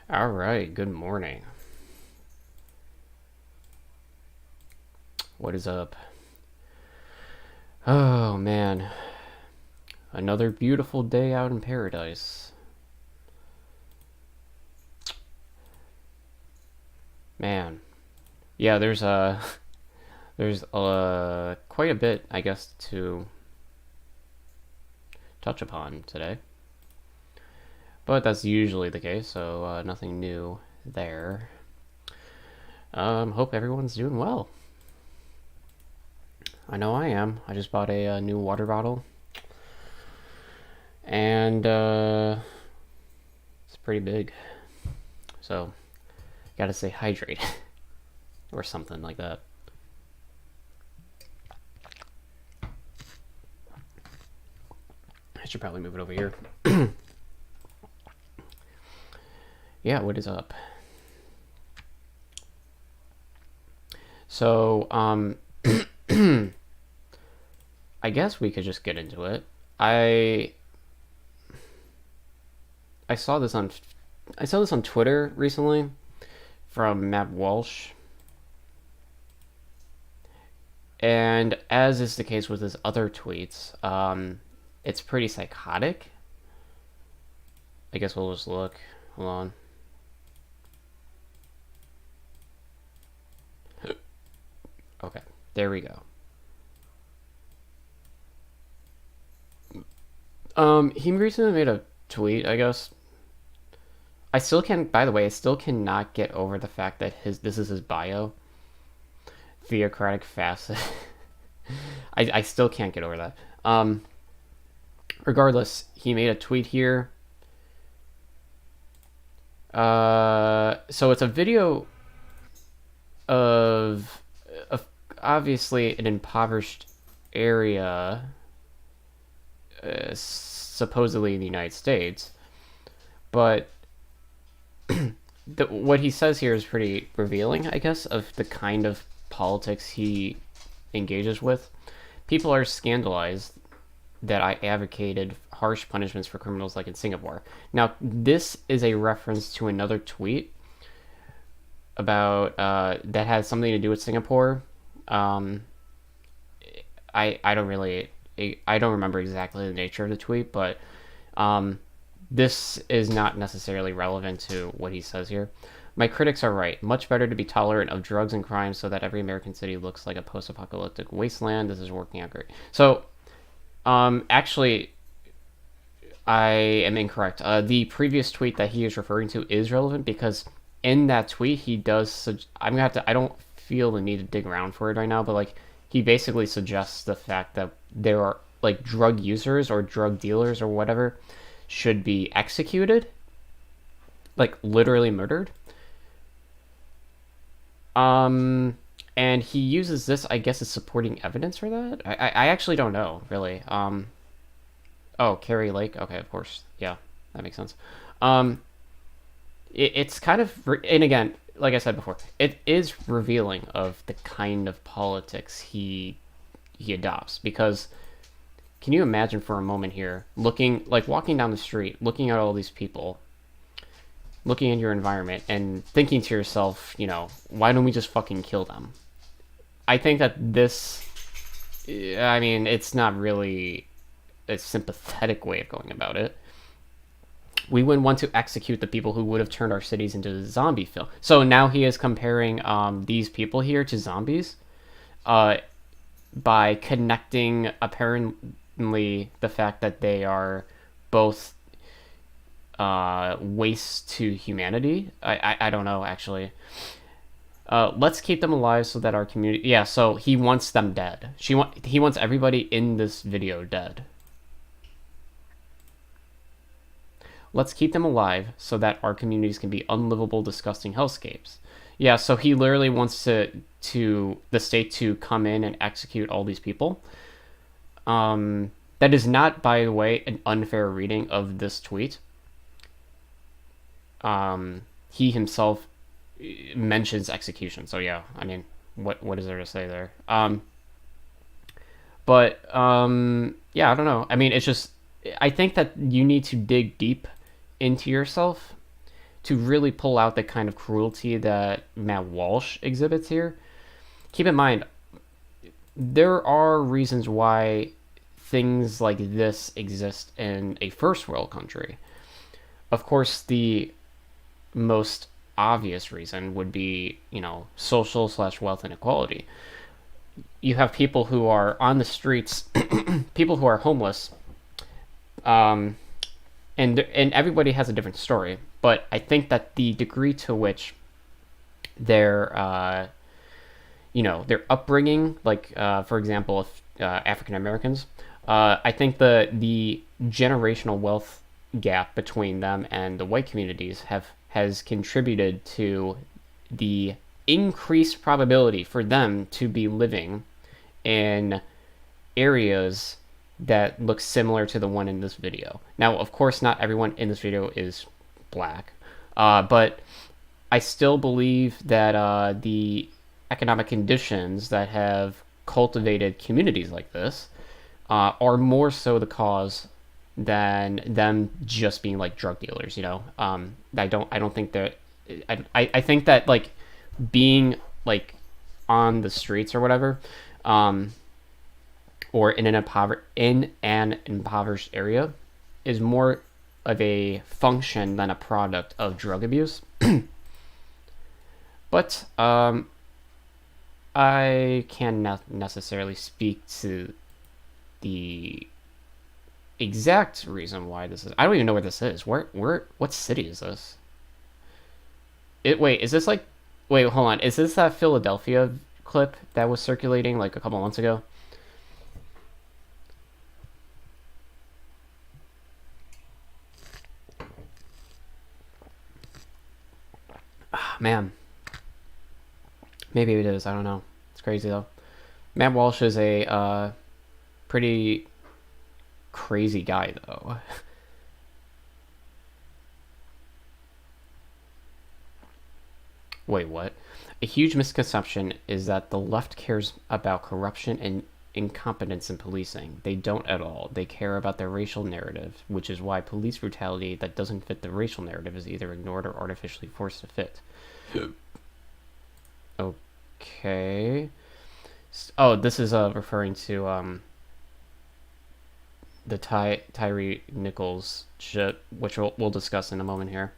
All right, good morning. What is up? Oh man, another beautiful day out in paradise. Man, yeah, there's quite a bit, I guess, to touch upon today. But that's usually the case, so nothing new there. Hope everyone's doing well. I know I am. I just bought a new water bottle, and it's pretty big. So, gotta stay hydrated or something like that. I should probably move it over here. Yeah, what is up? So, I guess we could just get into it. I saw this on Twitter recently from Matt Walsh, and as is the case with his other tweets, it's pretty psychotic. I guess we'll just look. Hold on. Okay, there we go. He recently made a tweet, I guess. I still can, by the way, I still cannot get over the fact that this is his bio. Theocratic facet. I still can't get over that. Regardless, he made a tweet here. So it's a video of obviously an impoverished area, supposedly in the United States, but what he says here is pretty revealing, I guess, of the kind of politics he engages with. People are scandalized that I advocated harsh punishments for criminals like in Singapore. Now, this is a reference to another tweet about that has something to do with Singapore. I don't remember exactly the nature of the tweet, but this is not necessarily relevant to what he says here. My critics are right. Much better to be tolerant of drugs and crime so that every American city looks like a post-apocalyptic wasteland. This is working out great. So, actually, I am incorrect. The previous tweet that he is referring to is relevant because in that tweet he does. I'm gonna have to. I don't feel the need to dig around for it right now, but like he basically suggests the fact that there are like drug users or drug dealers or whatever should be executed, like literally murdered. And he uses this, I guess, as supporting evidence for that. I actually don't know, really. Oh, Carrie Lake. Okay, of course. Yeah, that makes sense. It's kind of, and again, like I said before, it is revealing of the kind of politics he adopts. Because can you imagine for a moment here, walking down the street, looking at all these people, looking at your environment, and thinking to yourself, why don't we just fucking kill them? I think that it's not really a sympathetic way of going about it. We wouldn't want to execute the people who would have turned our cities into a zombie film. So now he is comparing these people here to zombies by connecting, apparently, the fact that they are both waste to humanity. I don't know, actually. Let's keep them alive so that our community... Yeah, so he wants them dead. He wants everybody in this video dead. Let's keep them alive so that our communities can be unlivable, disgusting hellscapes. Yeah, so he literally wants the state to come in and execute all these people. That is not, by the way, an unfair reading of this tweet. He himself mentions execution, so yeah, I mean, what is there to say there? Yeah, I don't know. I mean, it's just, I think that you need to dig deep into yourself to really pull out the kind of cruelty that Matt Walsh exhibits here. Keep in mind, there are reasons why things like this exist in a first world country. Of course, the most obvious reason would be, social slash wealth inequality. You have people who are on the streets, people who are homeless, and everybody has a different story. But I think that the degree to which their their upbringing, like for example, if African Americans, I think the generational wealth gap between them and the white communities has contributed to the increased probability for them to be living in areas that look similar to the one in this video. Now, of course, not everyone in this video is black, but I still believe that the economic conditions that have cultivated communities like this are more so the cause than them just being like drug dealers. I don't think that. I think that like being like on the streets or whatever, or in an impoverished area, is more of a function than a product of drug abuse. But I cannot necessarily speak to the exact reason why this is. I don't even know where this is. What city is this? Is this like? Wait, hold on. Is this that Philadelphia clip that was circulating like a couple months ago? Man, maybe it is. I don't know. It's crazy though. Matt Walsh is a pretty crazy guy though. Wait, what? A huge misconception is that the left cares about corruption and incompetence in policing. They don't at all. They care about their racial narrative, which is why police brutality that doesn't fit the racial narrative is either ignored or artificially forced to fit. Okay. Oh, this is referring to the Tyre Nichols shit, which we'll discuss in a moment here.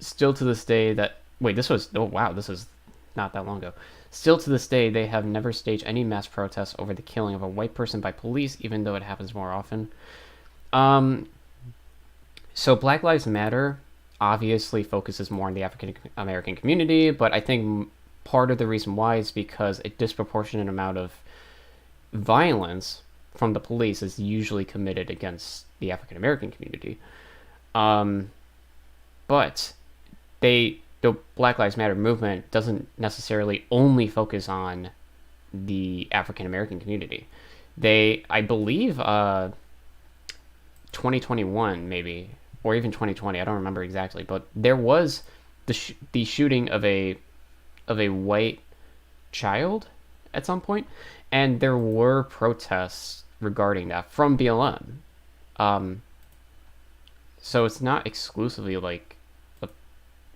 Still to this day that... Wait, this was... Oh, wow, this is not that long ago. Still to this day, they have never staged any mass protests over the killing of a white person by police, even though it happens more often. So Black Lives Matter obviously focuses more on the African American community, but I think part of the reason why is because a disproportionate amount of violence from the police is usually committed against the African American community. But the Black Lives Matter movement doesn't necessarily only focus on the African American community. I believe, 2021 maybe, or even 2020, I don't remember exactly, but there was the shooting of a white child at some point, and there were protests regarding that from BLM. So it's not exclusively like a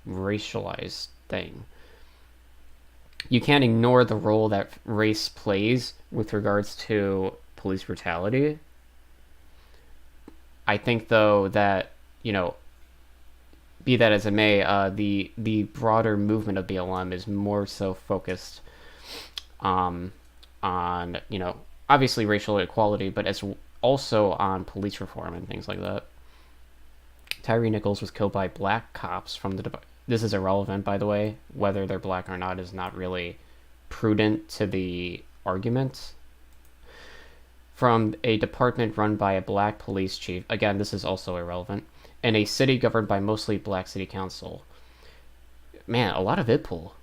racialized thing. You can't ignore the role that race plays with regards to police brutality. I think, though, that, be that as it may, the broader movement of BLM is more so focused on, obviously racial equality, but as also on police reform and things like that. Tyre Nichols was killed by black cops from the... This is irrelevant, by the way. Whether they're black or not is not really prudent to the argument. From a department run by a black police chief. Again, this is also irrelevant. And a city governed by mostly black city council. Man, a lot of it pull.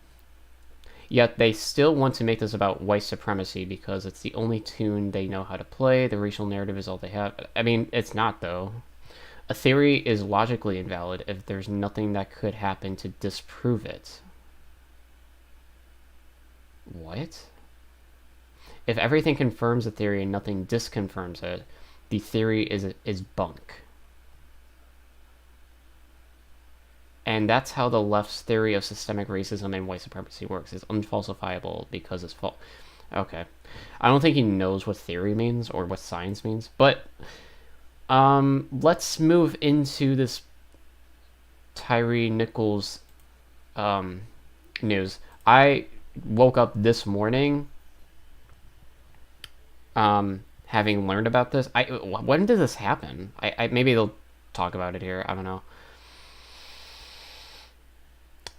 Yet they still want to make this about white supremacy because it's the only tune they know how to play. The racial narrative is all they have. I mean, it's not, though. A theory is logically invalid if there's nothing that could happen to disprove it. What? If everything confirms a theory and nothing disconfirms it, the theory is bunk. And that's how the left's theory of systemic racism and white supremacy works. It's unfalsifiable because it's false. Okay. I don't think he knows what theory means or what science means, but let's move into this Tyre Nichols news. I woke up this morning having learned about this. When did this happen? I maybe they'll talk about it here. I don't know.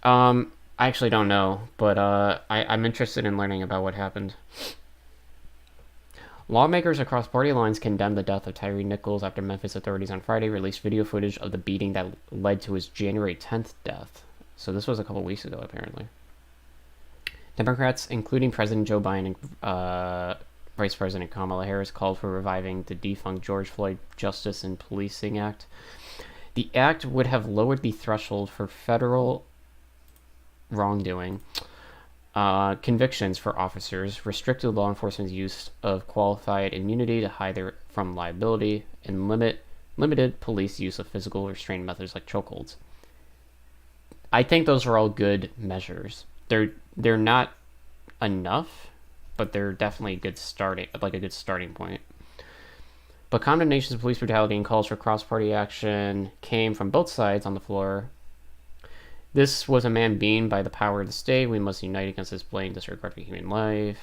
I actually don't know, but I'm interested in learning about what happened. Lawmakers across party lines condemned the death of Tyre Nichols after Memphis authorities on Friday released video footage of the beating that led to his January 10th death. So this was a couple weeks ago, apparently. Democrats, including President Joe Biden and Vice President Kamala Harris, called for reviving the defunct George Floyd Justice and Policing Act. The act would have lowered the threshold for federal wrongdoing convictions for officers, restricted law enforcement's use of qualified immunity to hide from liability, and limited police use of physical restraint methods like chokeholds. I think those are all good measures. They're not enough, but they're definitely a good starting point. But condemnations of police brutality and calls for cross-party action came from both sides on the floor. This was a man beaten by the power of the state. We must unite against this blatant disregard for human life.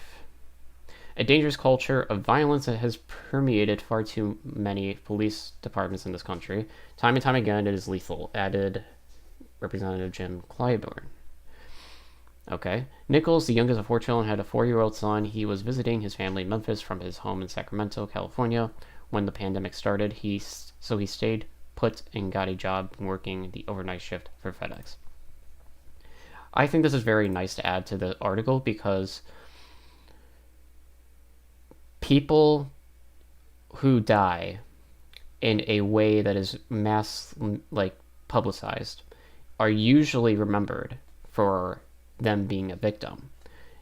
A dangerous culture of violence that has permeated far too many police departments in this country. Time and time again, it is lethal, added Representative Jim Clyburn. Okay. Nichols, the youngest of 4 children, had a 4-year-old son. He was visiting his family in Memphis from his home in Sacramento, California, when the pandemic started. So he stayed put and got a job working the overnight shift for FedEx. I think this is very nice to add to the article because people who die in a way that is publicized are usually remembered for them being a victim.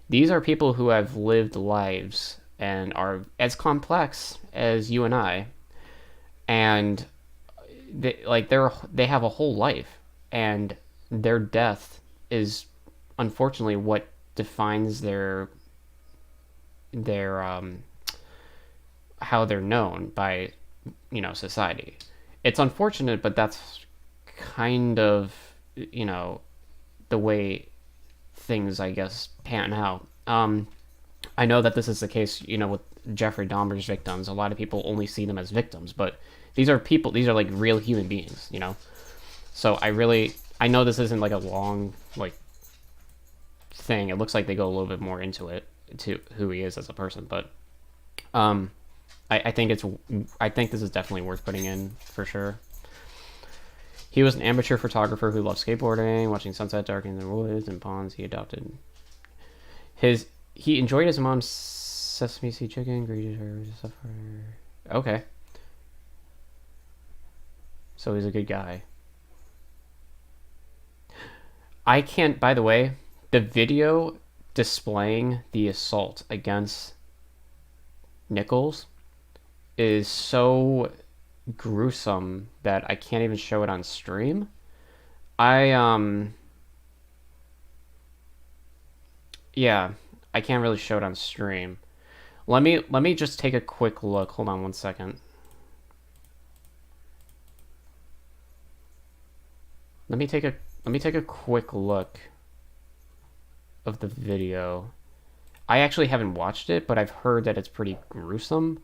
These are people who have lived lives and are as complex as you and I, and they have a whole life, and their death is unfortunately what defines their how they're known by society. It's unfortunate, but that's kind of the way things, I guess, pan out. I know that this is the case with Jeffrey Dahmer's victims. A lot of people only see them as victims, but these are people. These are like real human beings, So I know this isn't like a long thing. It looks like they go a little bit more into it, to who he is as a person, but I think this is definitely worth putting in for sure. He was an amateur photographer who loved skateboarding, watching sunset darken in the woods and ponds. He enjoyed his mom's sesame seed chicken, greeted her with stuff for her. Okay. So he's a good guy. By the way, the video displaying the assault against Nichols is so gruesome that I can't even show it on stream. Yeah, I can't really show it on stream. Let me just take a quick look. Hold on one second. Let me take a quick look of the video. I actually haven't watched it, but I've heard that it's pretty gruesome.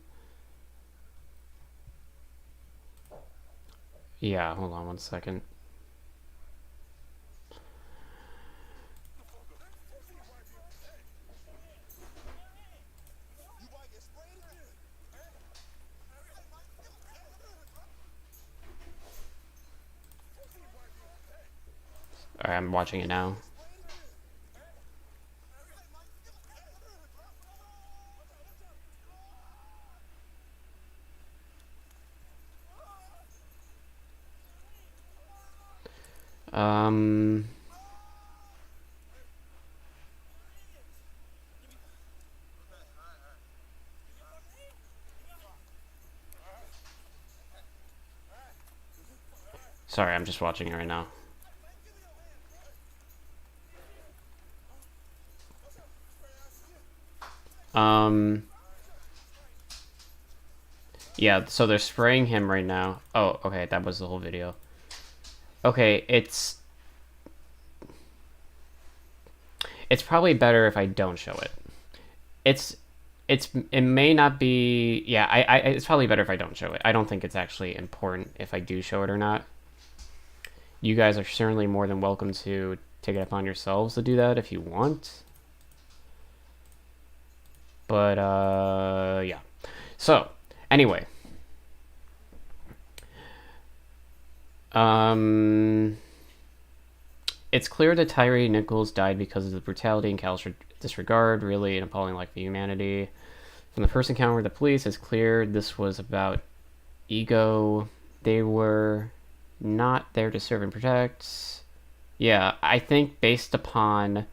Yeah, hold on one second. Alright, I'm watching it now. Sorry, I'm just watching it right now. Yeah, so they're spraying him right now. Oh, okay, that was the whole video. Okay, it's probably better if I don't show it. It's it may not be. Yeah, it's probably better if I don't show it. I don't think it's actually important if I do show it or not. You guys are certainly more than welcome to take it upon yourselves to do that if you want. But yeah. So anyway, it's clear that Tyre Nichols died because of the brutality and callous disregard, really an appalling lack of humanity. From the first encounter with the police, it's clear this was about ego. They were not there to serve and protect. Yeah, I think based upon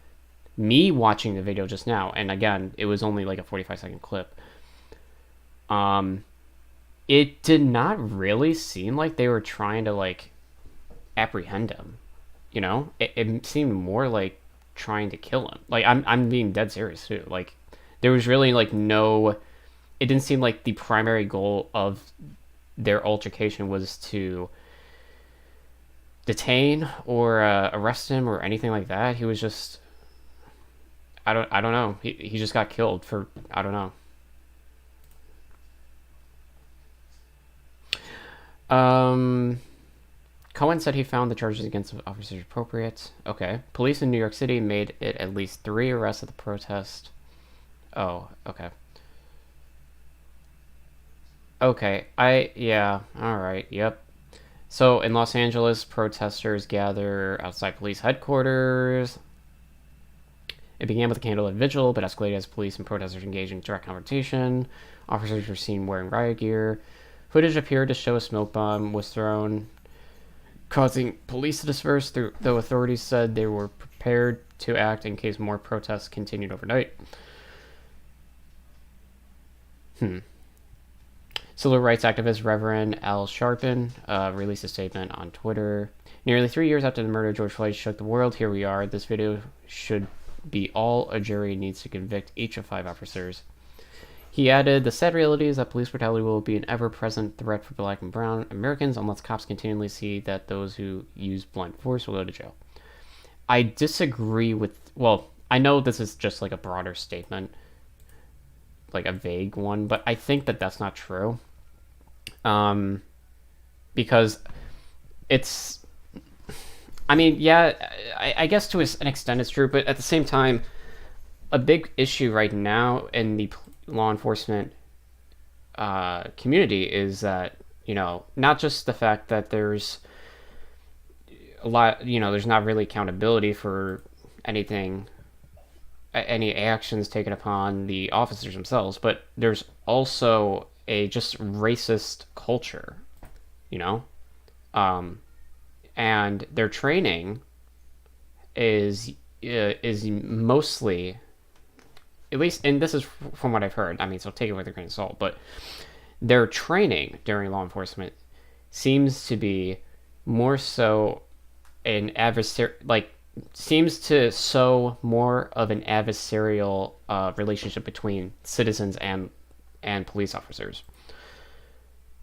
me watching the video just now, and again, it was only like a 45-second clip, it did not really seem like they were trying to like apprehend him. You know, it seemed more like trying to kill him. Like I'm being dead serious too. Like there was really like no. It didn't seem like the primary goal of their altercation was to detain or arrest him or anything like that. He was just. I don't know. He just got killed for I don't know. Cohen said he found the charges against the officers appropriate. Okay. Police in New York City made it at least 3 arrests at the protest. Oh, okay. Okay. Yeah. All right. Yep. So in Los Angeles, protesters gather outside police headquarters. It began with a candlelit vigil, but escalated as police and protesters engaged in direct confrontation. Officers were seen wearing riot gear. Footage appeared to show a smoke bomb was thrown, causing police to disperse, though authorities said they were prepared to act in case more protests continued overnight. Civil rights activist Reverend Al Sharpton released a statement on Twitter. Nearly 3 years after the murder of George Floyd shook the world, here we are. This video should be all a jury needs to convict each of 5 officers. He added, the sad reality is that police brutality will be an ever-present threat for black and brown Americans unless cops continually see that those who use blunt force will go to jail. I disagree with, well, I know this is just like a broader statement, like a vague one, but I think that that's not true. Because it's, I mean, yeah, I guess to an extent it's true, but at the same time, a big issue right now in the law enforcement community is that, you know, not just the fact that there's a lot, you know, there's not really accountability for anything, any actions taken upon the officers themselves, but there's also a just racist culture, you know, and their training is mostly, at least, and this is from what I've heard, I mean, so take it with a grain of salt, but their training during law enforcement seems to be more so an adversary, like, seems to sow more of an adversarial relationship between citizens and police officers.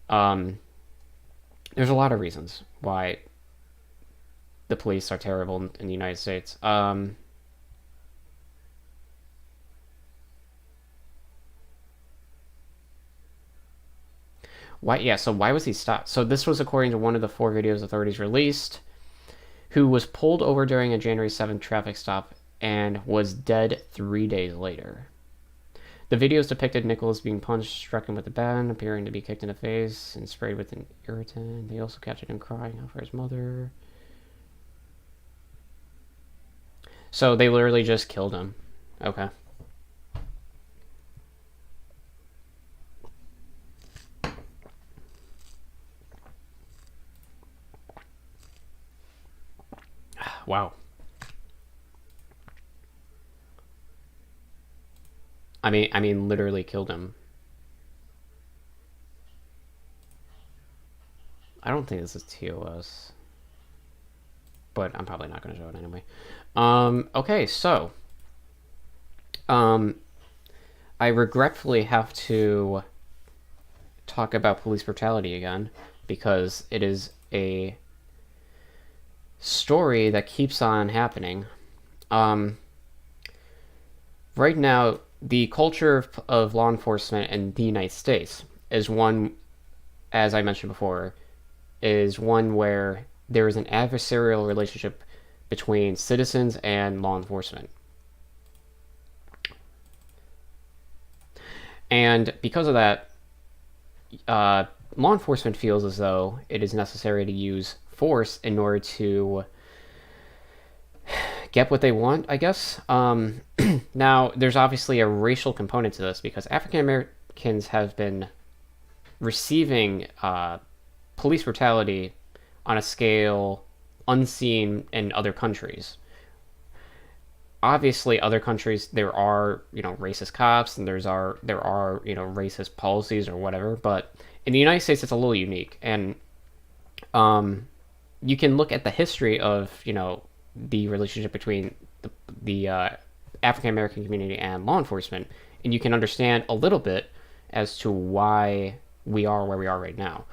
There's a lot of reasons why the police are terrible in the United States. Why? Yeah. So why was he stopped? So this was according to one of the 4 videos authorities released, who was pulled over during a January 7th traffic stop and was dead 3 days later. The videos depicted Nichols being punched, struck him with a bat, appearing to be kicked in the face, and sprayed with an irritant. They also captured him crying out for his mother. So they literally just killed him. Okay. Wow. I mean, literally killed him. I don't think this is TOS, but I'm probably not going to show it anyway. Okay, so, I I regretfully have to talk about police brutality again because it is a story that keeps on happening. Um, right now, the culture of law enforcement in the United States is one, as I mentioned before, is one where there is an adversarial relationship between citizens and law enforcement. And because of that, law enforcement feels as though it is necessary to use force in order to get what they want, I guess. Now, there's obviously a racial component to this because African Americans have been receiving police brutality on a scale unseen in other countries. Obviously, other countries there are racist cops and there are racist policies or whatever, but in the United States it's a little unique, and you can look at the history of the relationship between the African American community and law enforcement, and you can understand a little bit as to why we are where we are right now.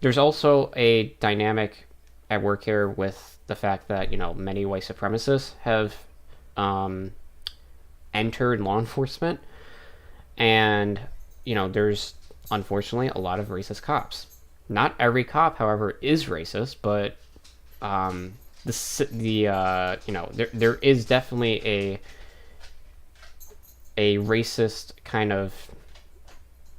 There's also a dynamic at work here with the fact that many white supremacists have entered law enforcement, and there's unfortunately a lot of racist cops. Not every cop, however, is racist, but there is definitely a racist kind of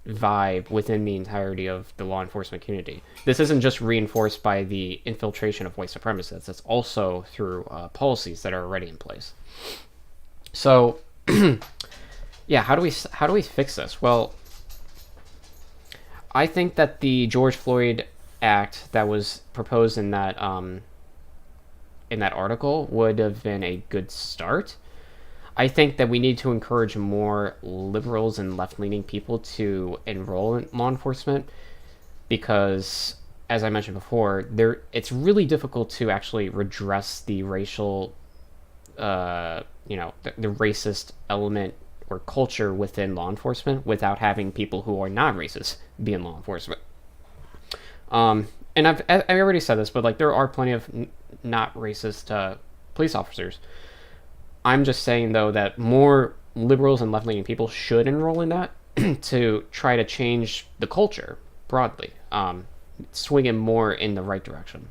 vibe within the entirety of the law enforcement community. This isn't just reinforced by the infiltration of white supremacists, it's also through policies that are already in place. So yeah, how do we fix this? Well, I think that the George Floyd Act that was proposed in that article would have been a good start. I think that we need to encourage more liberals and left-leaning people to enroll in law enforcement because, as I mentioned before, it's really difficult to actually redress the racial, the racist element or culture within law enforcement without having people who are not racist be in law enforcement. And I already said this, but there are plenty of not racist police officers. I'm just saying, though, that more liberals and left-leaning people should enroll in that to try to change the culture broadly, swing it more in the right direction.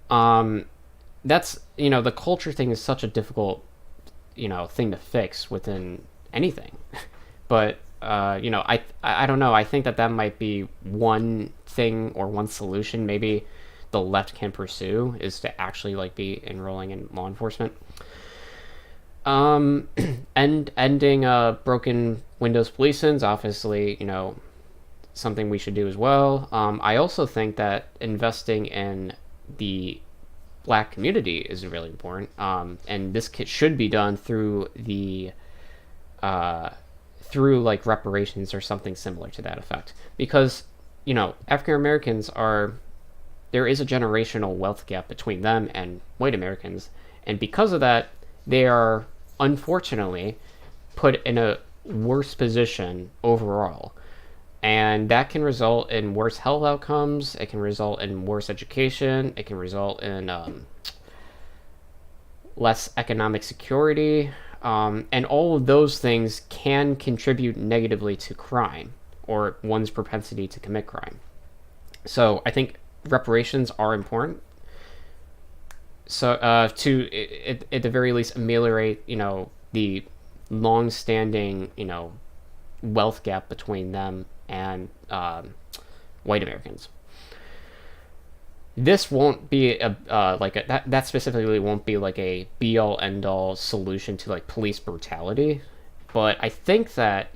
That's, the culture thing is such a difficult, thing to fix within anything. But, I don't know. I think that might be one thing or one solution maybe the left can pursue is to actually be enrolling in law enforcement. And ending broken windows policing is obviously something we should do as well. I also think that investing in the black community is really important, and this should be done through the reparations or something similar to that effect, because African Americans there is a generational wealth gap between them and white Americans, and because of that, they are unfortunately put in a worse position overall. And that can result in worse health outcomes, it can result in worse education, it can result in less economic security, and all of those things can contribute negatively to crime or one's propensity to commit crime. So I think reparations are important. So to at the very least ameliorate the long-standing wealth gap between them and white Americans. This won't be that specifically won't be a be-all end-all solution to police brutality, but I think that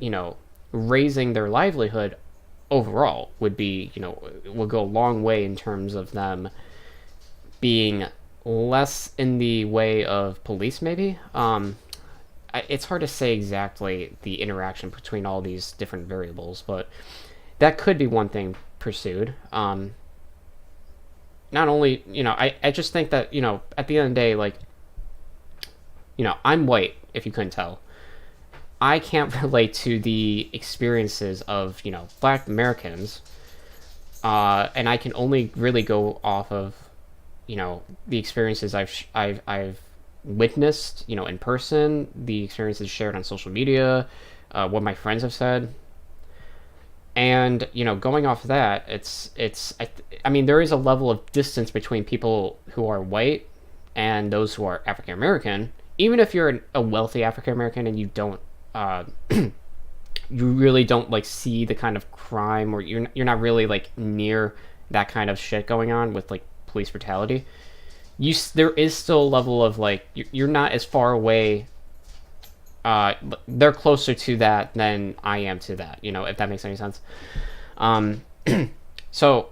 raising their livelihood overall would go a long way in terms of them being less in the way of police, maybe. It's hard to say exactly the interaction between all these different variables, but that could be one thing pursued. Not only, I just think that, at the end of the day, I'm white, if you couldn't tell. I can't relate to the experiences of, you know, Black Americans, and I can only really go off of, you know, the experiences I've witnessed, you know, in person, the experiences shared on social media, what my friends have said, and you know, going off of that, I mean, there is a level of distance between people who are white and those who are African American. Even if you're a wealthy African American and you don't, you really don't like see the kind of crime, or you're not really like near that kind of shit going on with like police brutality. There is still a level of like you're not as far away. They're closer to that than I am to that. You know, if that makes any sense. Um, so,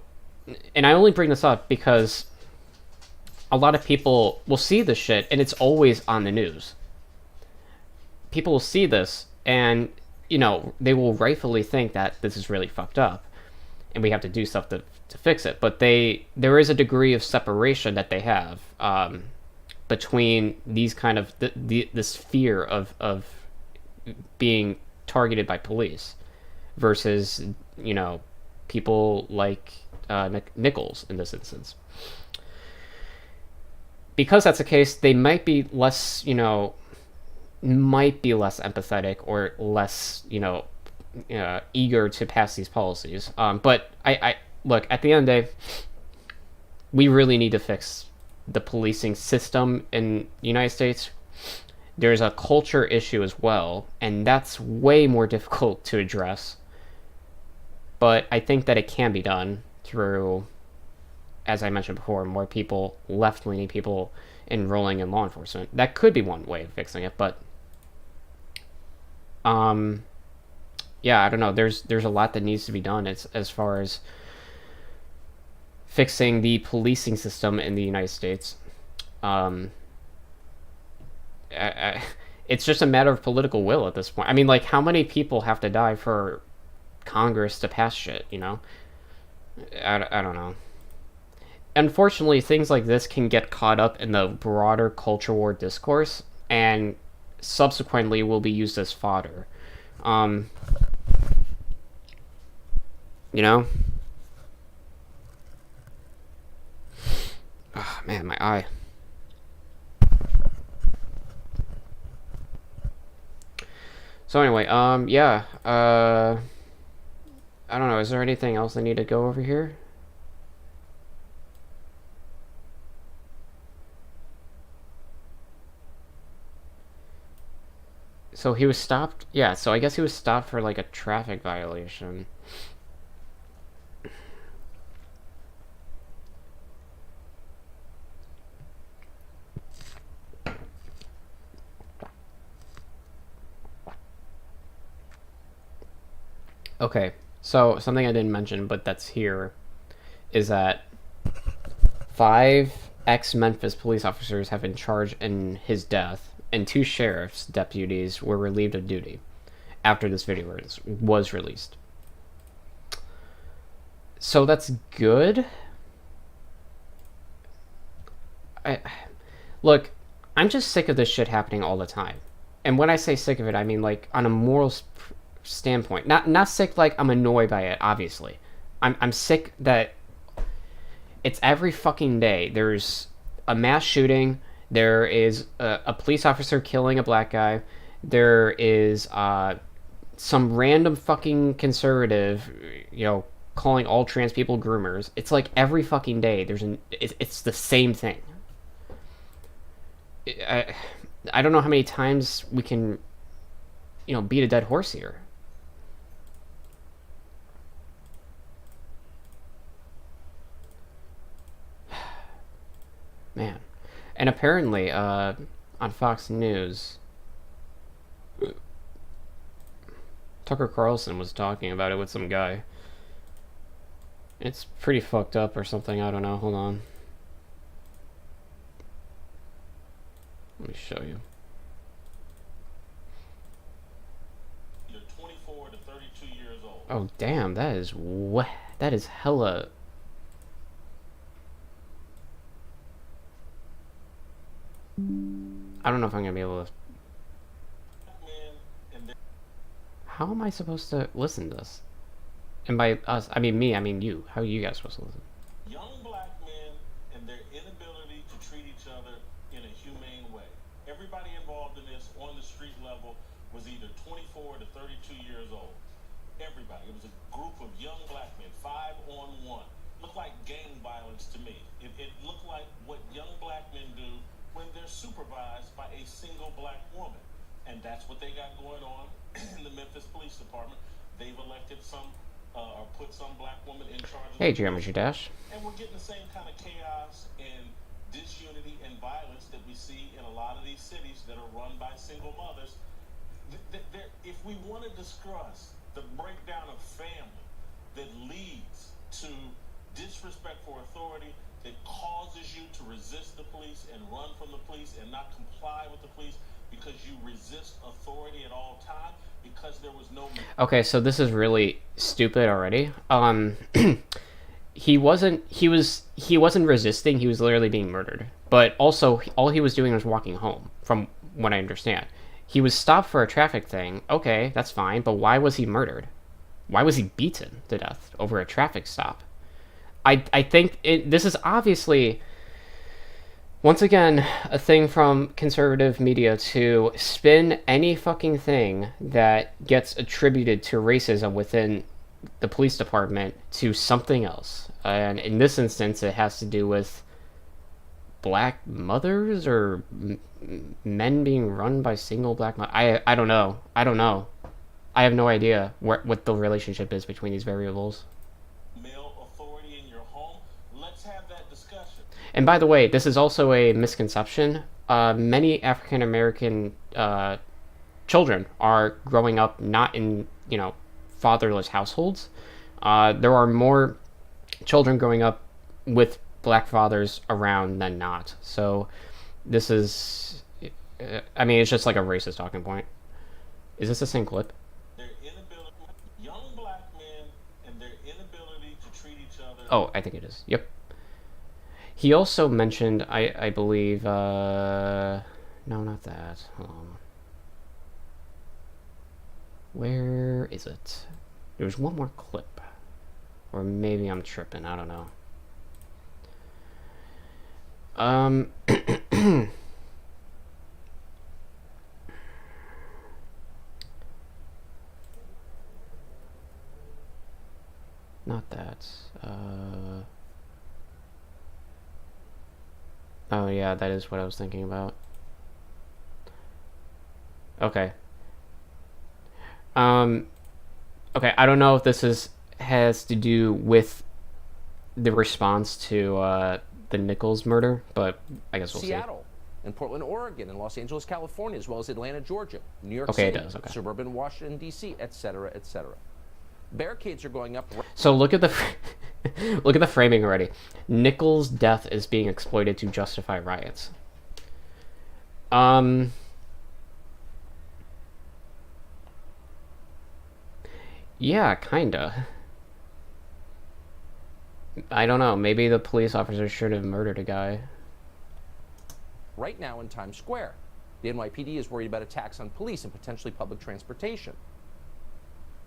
and I only bring this up because a lot of people will see this shit, and it's always on the news. People will see this, and you know, they will rightfully think that this is really fucked up, and we have to do stuff to fix it. But there is a degree of separation that they have, between these kind of this fear of being targeted by police versus, you know, people like Nichols in this instance. Because that's the case, they might be less, you know, might be less empathetic or less, you know, eager to pass these policies. But I look, at the end of the day, we really need to fix the policing system in the United States. There's a culture issue as well, and that's way more difficult to address. But I think that it can be done through, as I mentioned before, more people, left-leaning people, enrolling in law enforcement. That could be one way of fixing it, but yeah, I don't know. There's a lot that needs to be done as far as fixing the policing system in the United States. It's just a matter of political will at this point. I mean, like, how many people have to die for Congress to pass shit, you know? I don't know. Unfortunately, things like this can get caught up in the broader culture war discourse, and subsequently will be used as fodder. You know? Oh, man, my eye. So anyway, yeah, I don't know, is there anything else I need to go over here? So he was stopped? Yeah, so I guess he was stopped for, like, a traffic violation. Okay, so something I didn't mention, but that's here, is that 5 ex-Memphis police officers have been charged in his death, and 2 sheriff's deputies were relieved of duty after this video was released. So that's good. Look, I'm just sick of this shit happening all the time. And when I say sick of it, I mean, like, on a moral standpoint. Not sick like I'm annoyed by it, obviously. I'm sick that it's every fucking day. There's a mass shooting. There is a police officer killing a black guy. There is some random fucking conservative, you know, calling all trans people groomers. It's like every fucking day. It's the same thing. I don't know how many times we can, you know, beat a dead horse here. Man. And apparently, on Fox News, Tucker Carlson was talking about it with some guy. It's pretty fucked up or something, I don't know. Hold on. Let me show you. You're 24 to 32 years old. Oh, damn, that is hella... I don't know if I'm gonna be able to... how am I supposed to listen to this? And by us, I mean me, I mean you. How are you guys supposed to listen? Young black men and their inability to treat each other in a humane way. Everybody involved in this on the street level was either 24 to 32 years old. Everybody. It was a group of young black men, 5-on-1. Looked like gang violence to me. It looked like what young black men do when they're supervised by a single black woman. And that's what they got going on in the Memphis Police Department. They've elected some or put some black woman in charge of Hey, Geometry Dash. and we're getting the same kind of chaos and disunity and violence that we see in a lot of these cities that are run by single mothers. If we want to discuss the breakdown of family that leads to disrespect for authority, that causes you to resist the police and run from the police and not comply with the police because you resist authority at all times, because there was no... Okay, so this is really stupid already. He wasn't resisting, he was literally being murdered. But also, all he was doing was walking home, from what I understand. He was stopped for a traffic thing. Okay, that's fine, but why was he murdered? Why was he beaten to death over a traffic stop? I think this is obviously, once again, a thing from conservative media to spin any fucking thing that gets attributed to racism within the police department to something else. And in this instance, it has to do with black mothers or men being run by single black mothers. I don't know. I have no idea what the relationship is between these variables. Male authority in your home. Let's have that discussion. And by the way, this is also a misconception. Many African American children are growing up not in, fatherless households. There are more children growing up with black fathers around than not. So this is, it's just like a racist talking point. Is this the same clip? Their inability, young black men and their inability to treat each other. Oh, I think it is. Yep. He also mentioned, I believe, no, not that. Hold on. Where is it? There's one more clip. Or maybe I'm tripping, I don't know. Not that. Oh yeah, that is what I was thinking about. Okay. Okay, I don't know if this has to do with the response to the Nichols murder, but I guess we'll Seattle, and Portland, Oregon, and Los Angeles, California, as well as Atlanta, Georgia, New York Okay, City, it does, okay. suburban Washington, D.C., etc., etc. Barricades are going up. So look at the look at the framing already. Nichols' death is being exploited to justify riots. Yeah, kinda. I don't know. Maybe the police officer should have murdered a guy. Right now in Times Square. The NYPD is worried about attacks on police and potentially public transportation.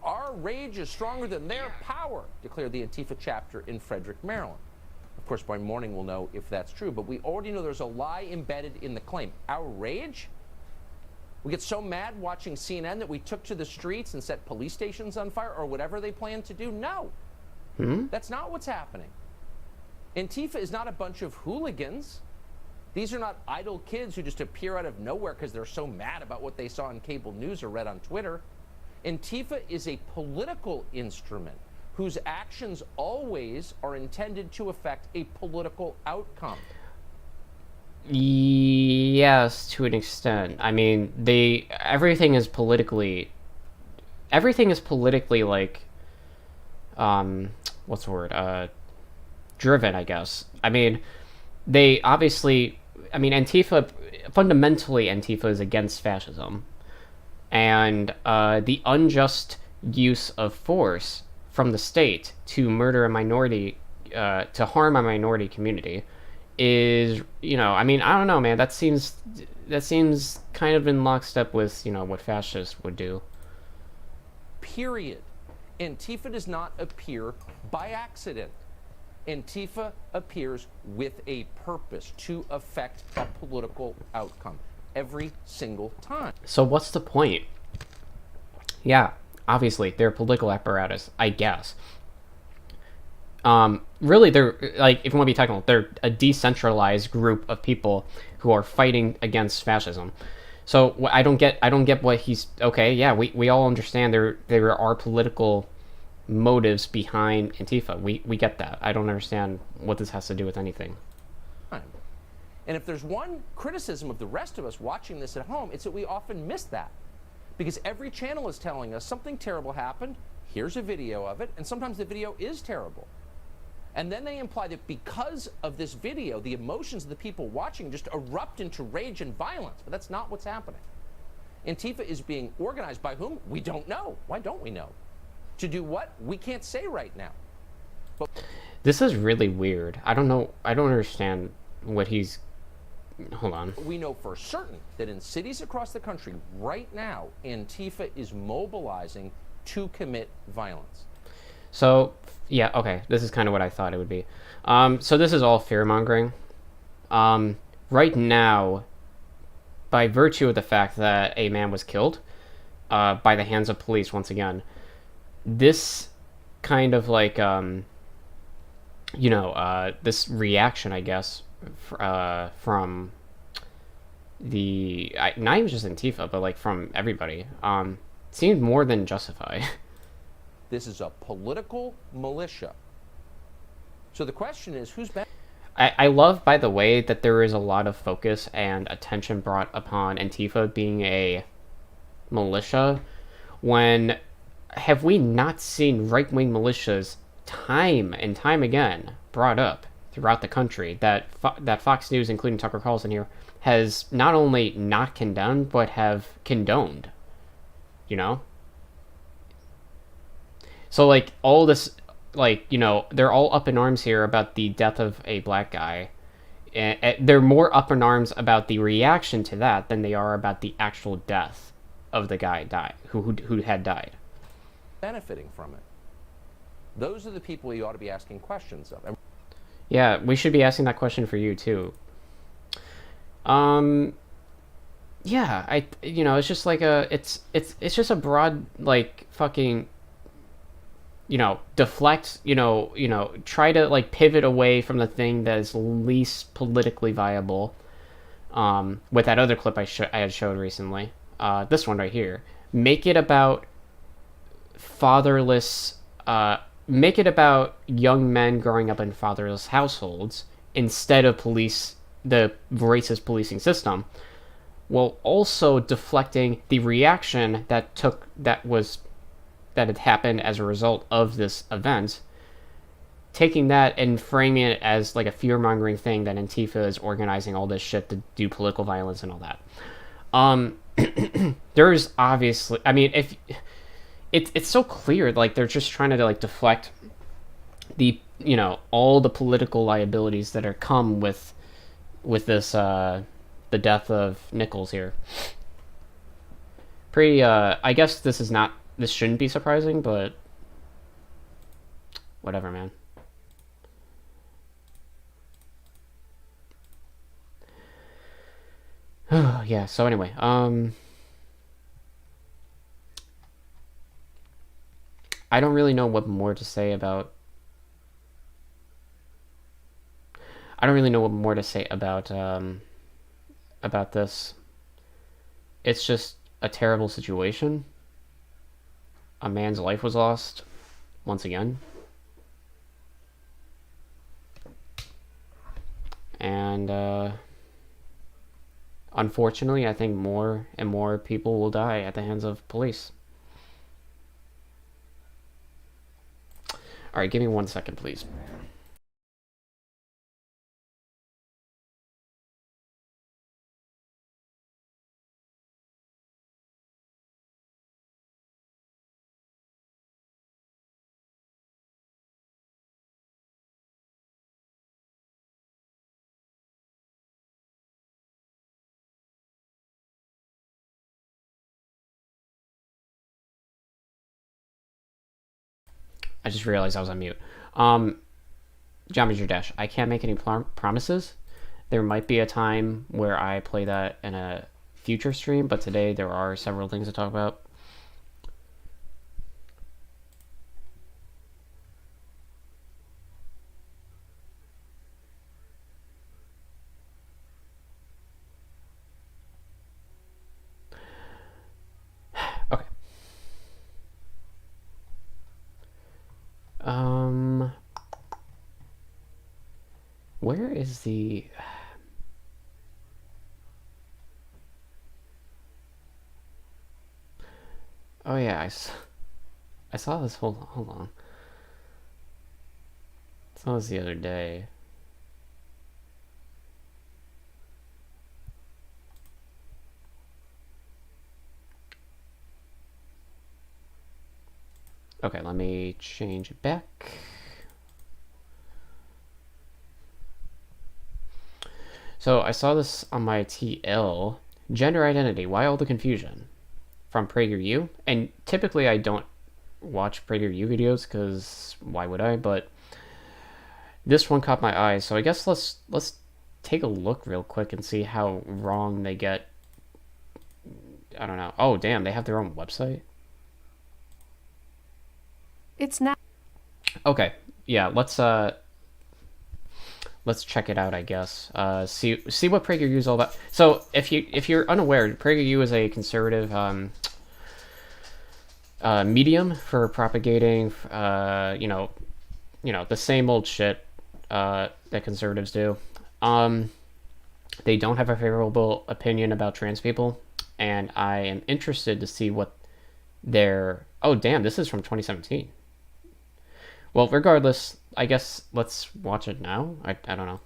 Our rage is stronger than their power, declared the Antifa chapter in Frederick, Maryland. Of course, by morning we'll know if that's true, but we already know there's a lie embedded in the claim. Our rage? We get so mad watching CNN that we took to the streets and set police stations on fire or whatever they plan to do? No. That's not what's happening. Antifa is not a bunch of hooligans. These are not idle kids who just appear out of nowhere because they're so mad about what they saw on cable news or read on Twitter. Antifa is a political instrument whose actions always are intended to affect a political outcome. Yes, to an extent. I mean, everything is politically like, what's the word? Driven, I guess. I mean, Antifa, fundamentally, Antifa is against fascism. And the unjust use of force from the state to murder a minority, to harm a minority community is, I don't know, man, that seems kind of in lockstep with, what fascists would do. period. Antifa does not appear by accident. Antifa appears with a purpose to affect a political outcome every single time. So what's the point? Yeah, obviously they're a political apparatus, I guess. Really, they're like, if you want to be technical, they're a decentralized group of people who are fighting against fascism. So I don't get what he's okay. Yeah, we all understand there are political motives behind Antifa. We get that. I don't understand what this has to do with anything. And if there's one criticism of the rest of us watching this at home, it's that we often miss that. Because every channel is telling us something terrible happened, here's a video of it, and sometimes the video is terrible. And then they imply that because of this video, the emotions of the people watching just erupt into rage and violence. But that's not what's happening. Antifa is being organized by whom? We don't know. Why don't we know? To do what? We can't say right now. But this is really weird. I don't know. I don't understand what he's... Hold on. we know for certain that in cities across the country right now, Antifa is mobilizing to commit violence. So, yeah, okay. This is kind of what I thought it would be. So this is all fear-mongering. Right now, by virtue of the fact that a man was killed by the hands of police once again, this kind of like, this reaction, I guess, from not even just Antifa, but like from everybody, seemed more than justified. This is a political militia. So the question is, who's better? I love, by the way, that there is a lot of focus and attention brought upon Antifa being a militia, when have we not seen right-wing militias time and time again brought up throughout the country that that Fox News, including Tucker Carlson here, has not only not condemned, but have condoned, you know? So, like, all this, like, you know, they're all up in arms here about the death of a black guy. And they're more up in arms about the reaction to that than they are about the actual death of the guy who had died. Benefiting from it. Those are the people you ought to be asking questions of. Yeah, we should be asking that question for you, too. Yeah, it's just like it's just a broad, like, fucking, deflect, try to, like, pivot away from the thing that is least politically viable, with that other clip I had showed recently, this one right here. Make it about make it about young men growing up in fatherless households instead of the racist policing system, while also deflecting the reaction that had happened as a result of this event, taking that and framing it as like a fear-mongering thing that Antifa is organizing all this shit to do political violence and all that. There's obviously, I mean, if it's so clear, like, they're just trying to, like, deflect the, all the political liabilities that are come with this, the death of Nichols here. Pretty, I guess this shouldn't be surprising, but whatever, man. Yeah, so anyway, I don't really know what more to say about about this. It's just a terrible situation. A man's life was lost once again. And unfortunately, I think more and more people will die at the hands of police. All right, give me 1 second, please. I just realized I was on mute. Geometry Dash. I can't make any promises. There might be a time where I play that in a future stream, but today there are several things to talk about. Okay. Where is the... Oh yeah, I saw this hold on. I saw this the other day. Okay, let me change it back. So I saw this on my TL. Gender identity, why all the confusion? From PragerU. And typically I don't watch PragerU videos because why would I? But this one caught my eye. So I guess let's take a look real quick and see how wrong they get. I don't know. Oh, damn, they have their own website? It's not. Okay, yeah, let's check it out, I guess. See what PragerU is all about. So if you're unaware, PragerU is a conservative medium for propagating the same old shit that conservatives do. They don't have a favorable opinion about trans people, and I am interested to see what their... Oh damn, this is from 2017. Well, regardless, I guess let's watch it now. I don't know.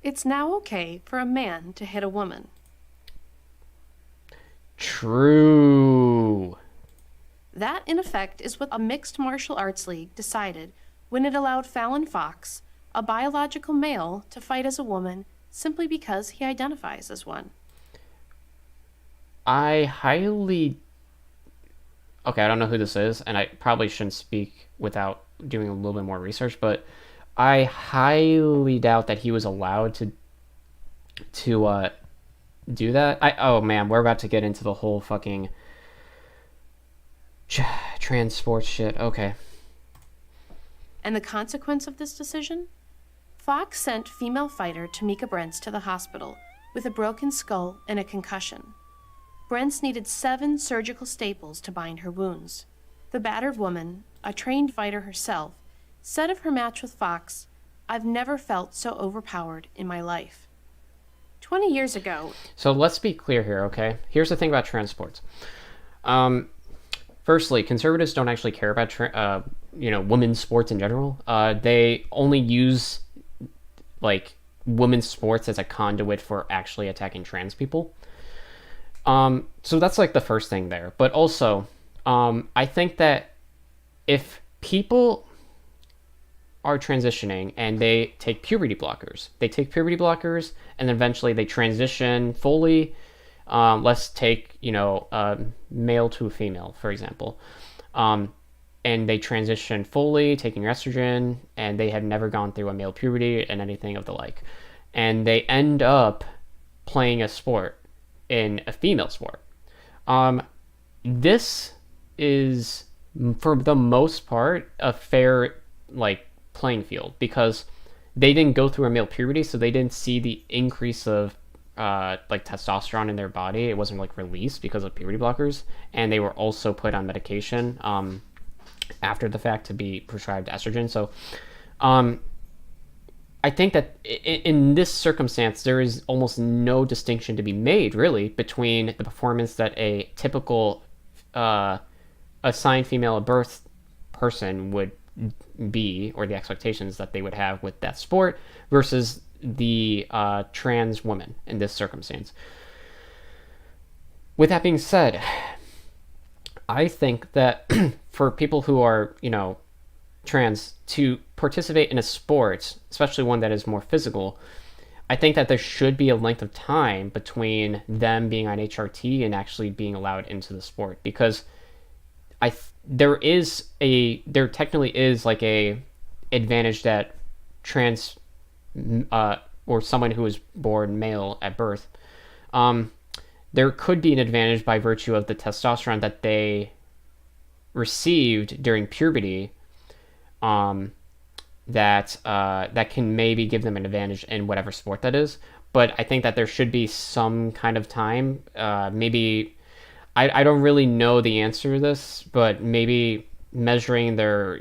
It's now okay for a man to hit a woman. True. That, in effect, is what a mixed martial arts league decided when it allowed Fallon Fox, a biological male, to fight as a woman simply because he identifies as one. Okay, I don't know who this is, and I probably shouldn't speak without doing a little bit more research, but I highly doubt that he was allowed to do that. Oh man, we're about to get into the whole fucking trans sports shit. Okay. And the consequence of this decision? Fox sent female fighter Tamika Brents to the hospital with a broken skull and a concussion. Brents needed 7 surgical staples to bind her wounds. The battered woman, a trained fighter herself, said of her match with Fox, "I've never felt so overpowered in my life." 20 years ago... So let's be clear here, okay? Here's the thing about trans sports. Firstly, conservatives don't actually care about women's sports in general. They only use like women's sports as a conduit for actually attacking trans people. So that's like the first thing there. But also, I think that if people are transitioning and they take puberty blockers and then eventually they transition fully. Let's take, male to a female, for example. And they transition fully, taking estrogen, and they have never gone through a male puberty and anything of the like. And they end up playing a sport in a female sport. This is, for the most part, a fair, playing field because they didn't go through a male puberty, so they didn't see the increase of testosterone in their body. It wasn't released because of puberty blockers, and they were also put on medication after the fact to be prescribed estrogen. So I think that in this circumstance there is almost no distinction to be made really between the performance that a typical assigned female at birth person would be, or the expectations that they would have with that sport, versus the trans woman in this circumstance. With that being said, I think that for people who are, trans, to participate in a sport, especially one that is more physical, I think that there should be a length of time between them being on HRT and actually being allowed into the sport, because there technically is like a advantage that trans or someone who was born male at birth, there could be an advantage by virtue of the testosterone that they received during puberty, that can maybe give them an advantage in whatever sport that is. But I think that there should be some kind of time. Maybe I don't really know the answer to this, but maybe measuring their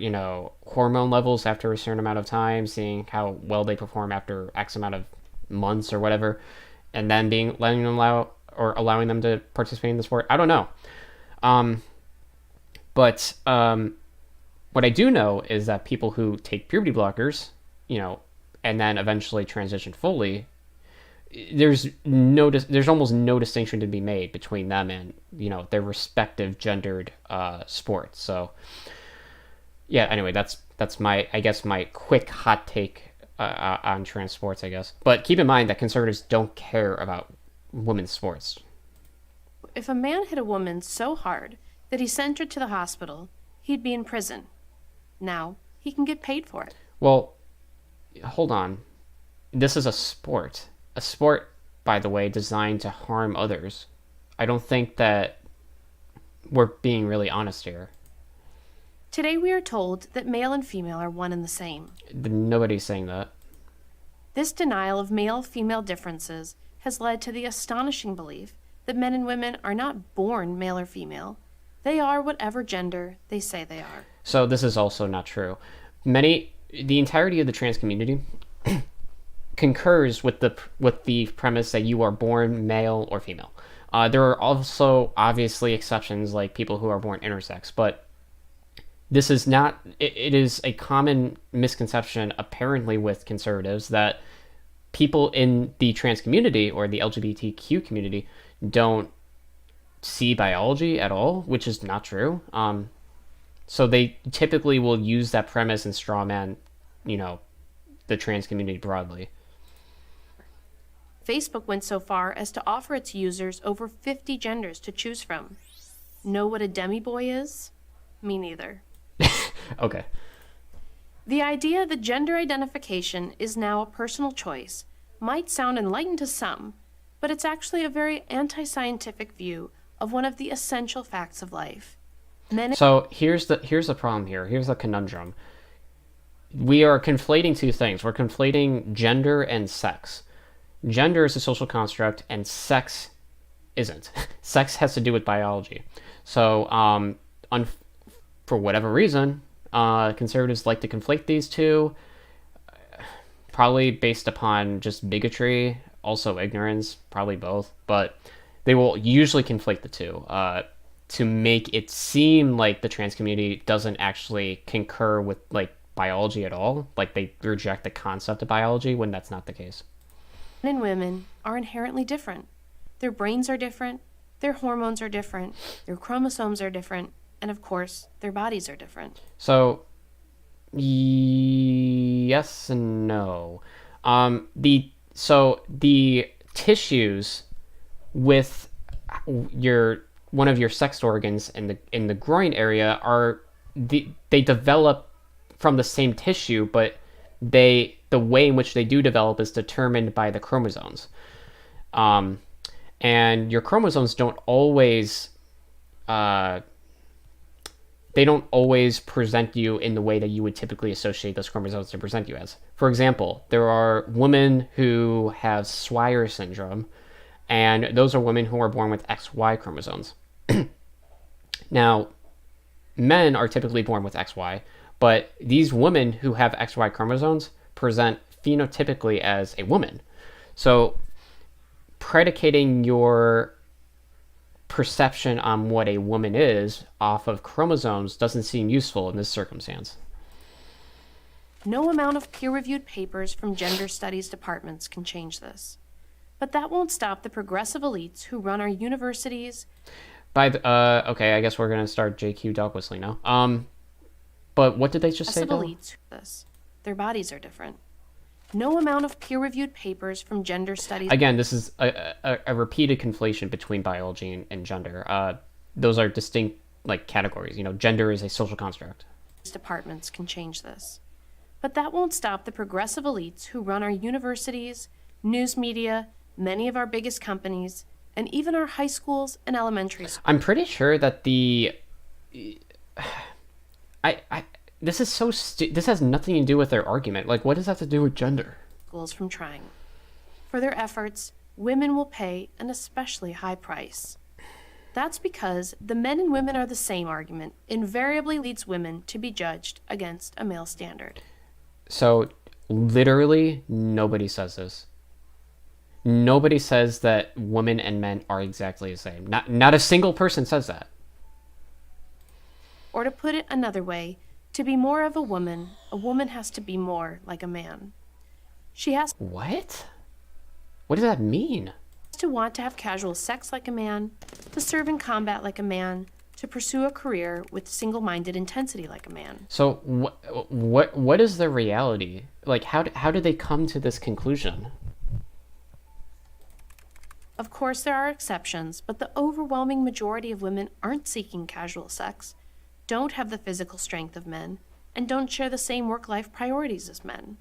hormone levels after a certain amount of time, seeing how well they perform after X amount of months or whatever, and then allowing them to participate in the sport. I don't know. But what I do know is that people who take puberty blockers, and then eventually transition fully, there's almost no distinction to be made between them and their respective gendered sports. So yeah, anyway, that's my quick hot take on trans sports, I guess. But keep in mind that conservatives don't care about women's sports. If a man hit a woman so hard that he sent her to the hospital, he'd be in prison. Now he can get paid for it. Well, hold on. This is a sport. A sport, by the way, designed to harm others. I don't think that we're being really honest here. Today we are told that male and female are one and the same. Nobody's saying that. This denial of male-female differences has led to the astonishing belief that men and women are not born male or female. They are whatever gender they say they are. So this is also not true. The entirety of the trans community concurs with the premise that you are born male or female. There are also obviously exceptions, like people who are born intersex, but this is not. It is a common misconception, apparently, with conservatives that people in the trans community or the LGBTQ community don't see biology at all, which is not true. So they typically will use that premise and strawman, the trans community broadly. Facebook went so far as to offer its users over 50 genders to choose from. Know what a demi-boy is? Me neither. Okay. The idea that gender identification is now a personal choice might sound enlightened to some, but it's actually a very anti-scientific view of one of the essential facts of life. So here's the problem here. Here's the conundrum. We are conflating two things. We're conflating gender and sex. Gender is a social construct, and sex isn't. Sex has to do with biology. So, for whatever reason, conservatives like to conflate these two, probably based upon just bigotry, also ignorance, probably both. But they will usually conflate the two to make it seem like the trans community doesn't actually concur with biology at all. Like they reject the concept of biology when that's not the case. Men and women are inherently different. Their brains are different, their hormones are different, their chromosomes are different, and of course, their bodies are different. So, yes and no. The tissues with one of your sex organs in the groin area they develop from the same tissue, but the way in which they do develop is determined by the chromosomes. And your chromosomes don't always present you in the way that you would typically associate those chromosomes to present you as. For example, there are women who have Swyer syndrome, and those are women who are born with XY chromosomes. Now, men are typically born with XY, but these women who have XY chromosomes present phenotypically as a woman. So predicating your perception on what a woman is off of chromosomes doesn't seem useful in this circumstance. No amount of peer-reviewed papers from gender studies departments can change this. But that won't stop the progressive elites who run our universities. Okay, I guess we're going to start JQ dog whistling now. But what did they just say, though? Elites, their bodies are different. No amount of peer-reviewed papers from gender studies... Again, this is a repeated conflation between biology and gender. Those are distinct like categories. You know, gender is a social construct. Departments can change this. But that won't stop the progressive elites who run our universities, news media, many of our biggest companies, and even our high schools and elementary schools. I'm pretty sure that this is so this has nothing to do with their argument. Like, what does that have to do with gender? Schools from trying. For their efforts, women will pay an especially high price. That's because the men and women are the same argument invariably leads women to be judged against a male standard. So, literally, nobody says this. Nobody says that women and men are exactly the same. Not a single person says that. Or to put it another way, to be more of a woman has to be more like a man. She has What? What does that mean? to want to have casual sex like a man, to serve in combat like a man, to pursue a career with single-minded intensity like a man. So what is the reality? Like, how did they come to this conclusion? Of course, there are exceptions, but the overwhelming majority of women aren't seeking casual sex, don't have the physical strength of men, and don't share the same work-life priorities as men.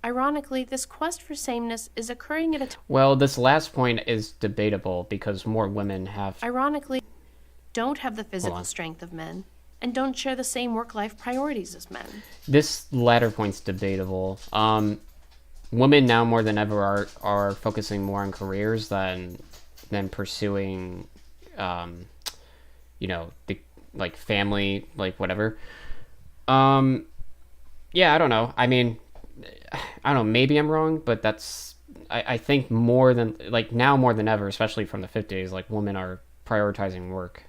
Ironically, this quest for sameness is occurring at a time. Well, this last point is debatable because more women have... Ironically, don't have the physical strength of men, and don't share the same work-life priorities as men. This latter point's debatable. Women now more than ever are focusing more on careers than pursuing, you know, the like family, like whatever. Yeah, I don't know. I mean, I don't know. Maybe I'm wrong, but that's I think more than like now more than ever, especially from the 50s, like women are prioritizing work.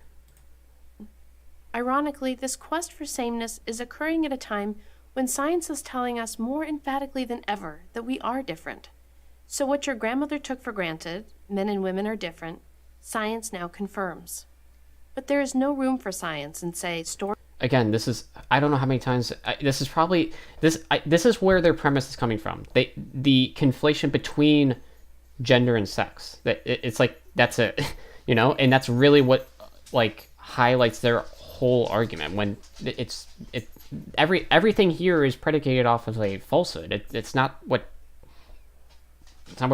Ironically, this quest for sameness is occurring at a time when science is telling us more emphatically than ever that we are different. So what your grandmother took for granted, men and women are different, science now confirms. But there is no room for science in, say, Again, this is, I don't know how many times, this is probably, this is where their premise is coming from. The conflation between gender and sex. It's like, that's it, you know? And that's really what, like, highlights their whole argument when everything here is predicated off of a falsehood. It's not what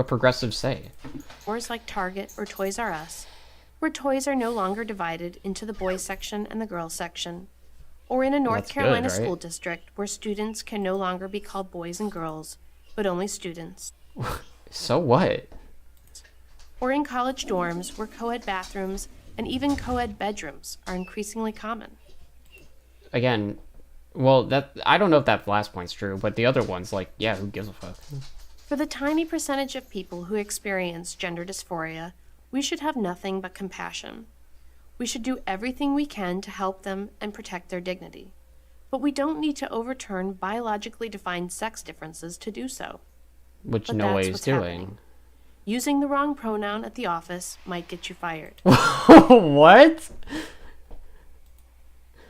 progressives say. Stores like Target or Toys R Us, where toys are no longer divided into the boys section and the girls section, or in a North Carolina school district where students can no longer be called boys and girls, but only students. So what? Or in college dorms where co-ed bathrooms and even co-ed bedrooms are increasingly common. Again, well, that I don't know if that last point's true, but the other one's like, yeah, who gives a fuck? For the tiny percentage of people who experience gender dysphoria, we should have nothing but compassion. We should do everything we can to help them and protect their dignity. But we don't need to overturn biologically defined sex differences to do so. Which no way is doing. Using the wrong pronoun at the office might get you fired. What?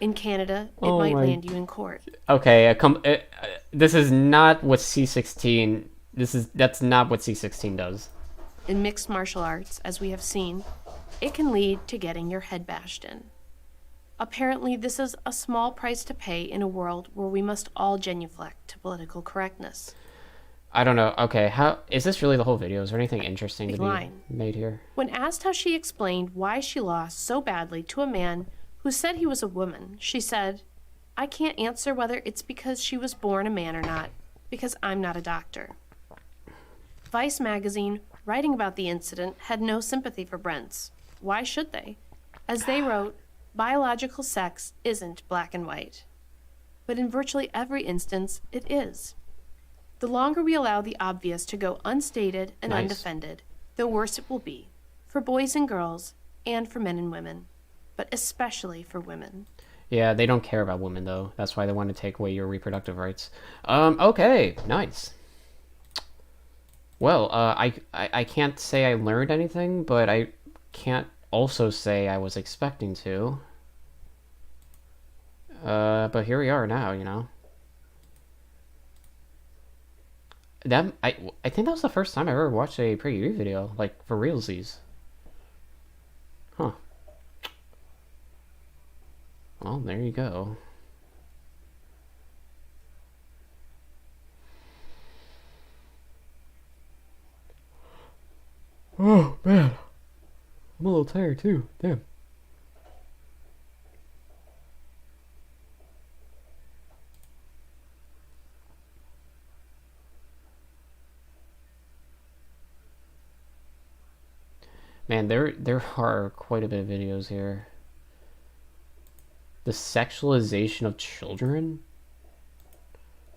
In Canada, it might land you in court. Okay, this is not what C16. That's not what C16 does. In mixed martial arts, as we have seen, it can lead to getting your head bashed in. Apparently, this is a small price to pay in a world where we must all genuflect to political correctness. I don't know. Okay, how is this really the whole video? Is there anything interesting to be made here? When asked how she explained why she lost so badly to a man who said he was a woman, she said, "I can't answer whether it's because she was born a man or not, because I'm not a doctor." Vice magazine, writing about the incident, had no sympathy for Brents. Why should they? As they wrote, biological sex isn't black and white. But in virtually every instance, it is. The longer we allow the obvious to go unstated and undefended, the worse it will be, for boys and girls, and for men and women, but especially for women. Yeah, they don't care about women, though. That's why they want to take away your reproductive rights. Okay, nice. Well, I can't say I learned anything, but I can't also say I was expecting to. But here we are now, you know. I think that was the first time I ever watched a PragerU video, like, for realsies. Huh. Well, there you go. Oh, man. I'm a little tired, too. Damn. Man, there are quite a bit of videos here. The sexualization of children?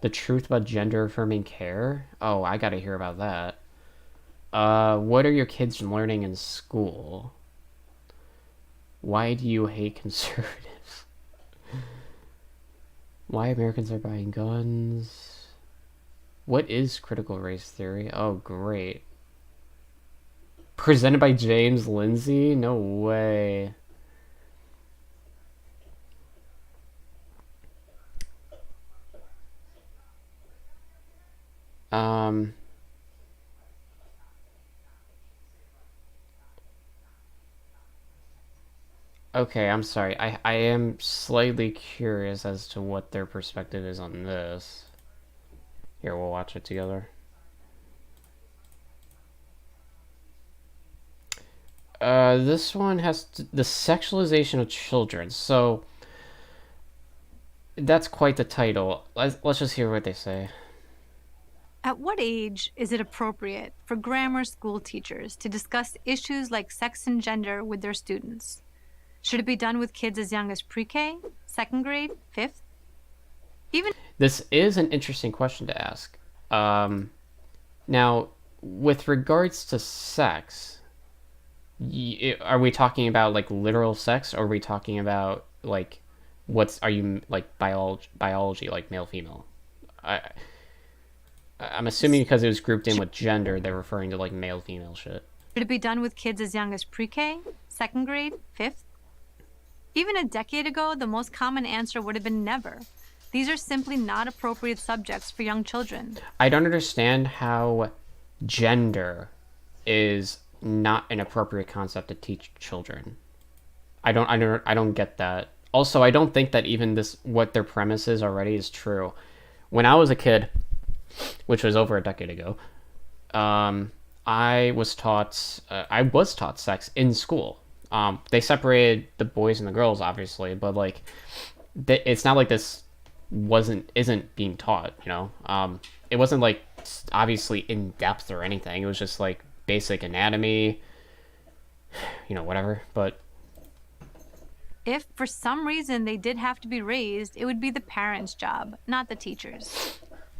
The truth about gender-affirming care? Oh, I gotta hear about that. What are your kids learning in school? Why do you hate conservatives? Why Americans are buying guns? What is critical race theory? Oh, great. Presented by James Lindsay? No way. Okay, I'm sorry. I am slightly curious as to what their perspective is on this. Here, we'll watch it together. This one has the sexualization of children. So that's quite the title. Let's just hear what they say. At what age is it appropriate for grammar school teachers to discuss issues like sex and gender with their students? Should it be done with kids as young as pre-K, second grade, fifth? This is an interesting question to ask. Now, with regards to sex, are we talking about like literal sex, or are we talking about like are you like biology like male female? I'm assuming because it was grouped in with gender, they're referring to like male female shit. Should it be done with kids as young as pre-K, second grade, fifth? Even a decade ago, the most common answer would have been never. These are simply not appropriate subjects for young children. I don't understand how gender is not an appropriate concept to teach children. I don't get that. Also, I don't think that even what their premise is already is true. When I was a kid, which was over a decade ago, I was taught sex in school. They separated the boys and the girls, obviously, but like, it's not like this isn't being taught. You know, it wasn't like obviously in depth or anything. It was just like basic anatomy, you know, whatever. But if for some reason they did have to be raised, it would be the parents' job, not the teachers.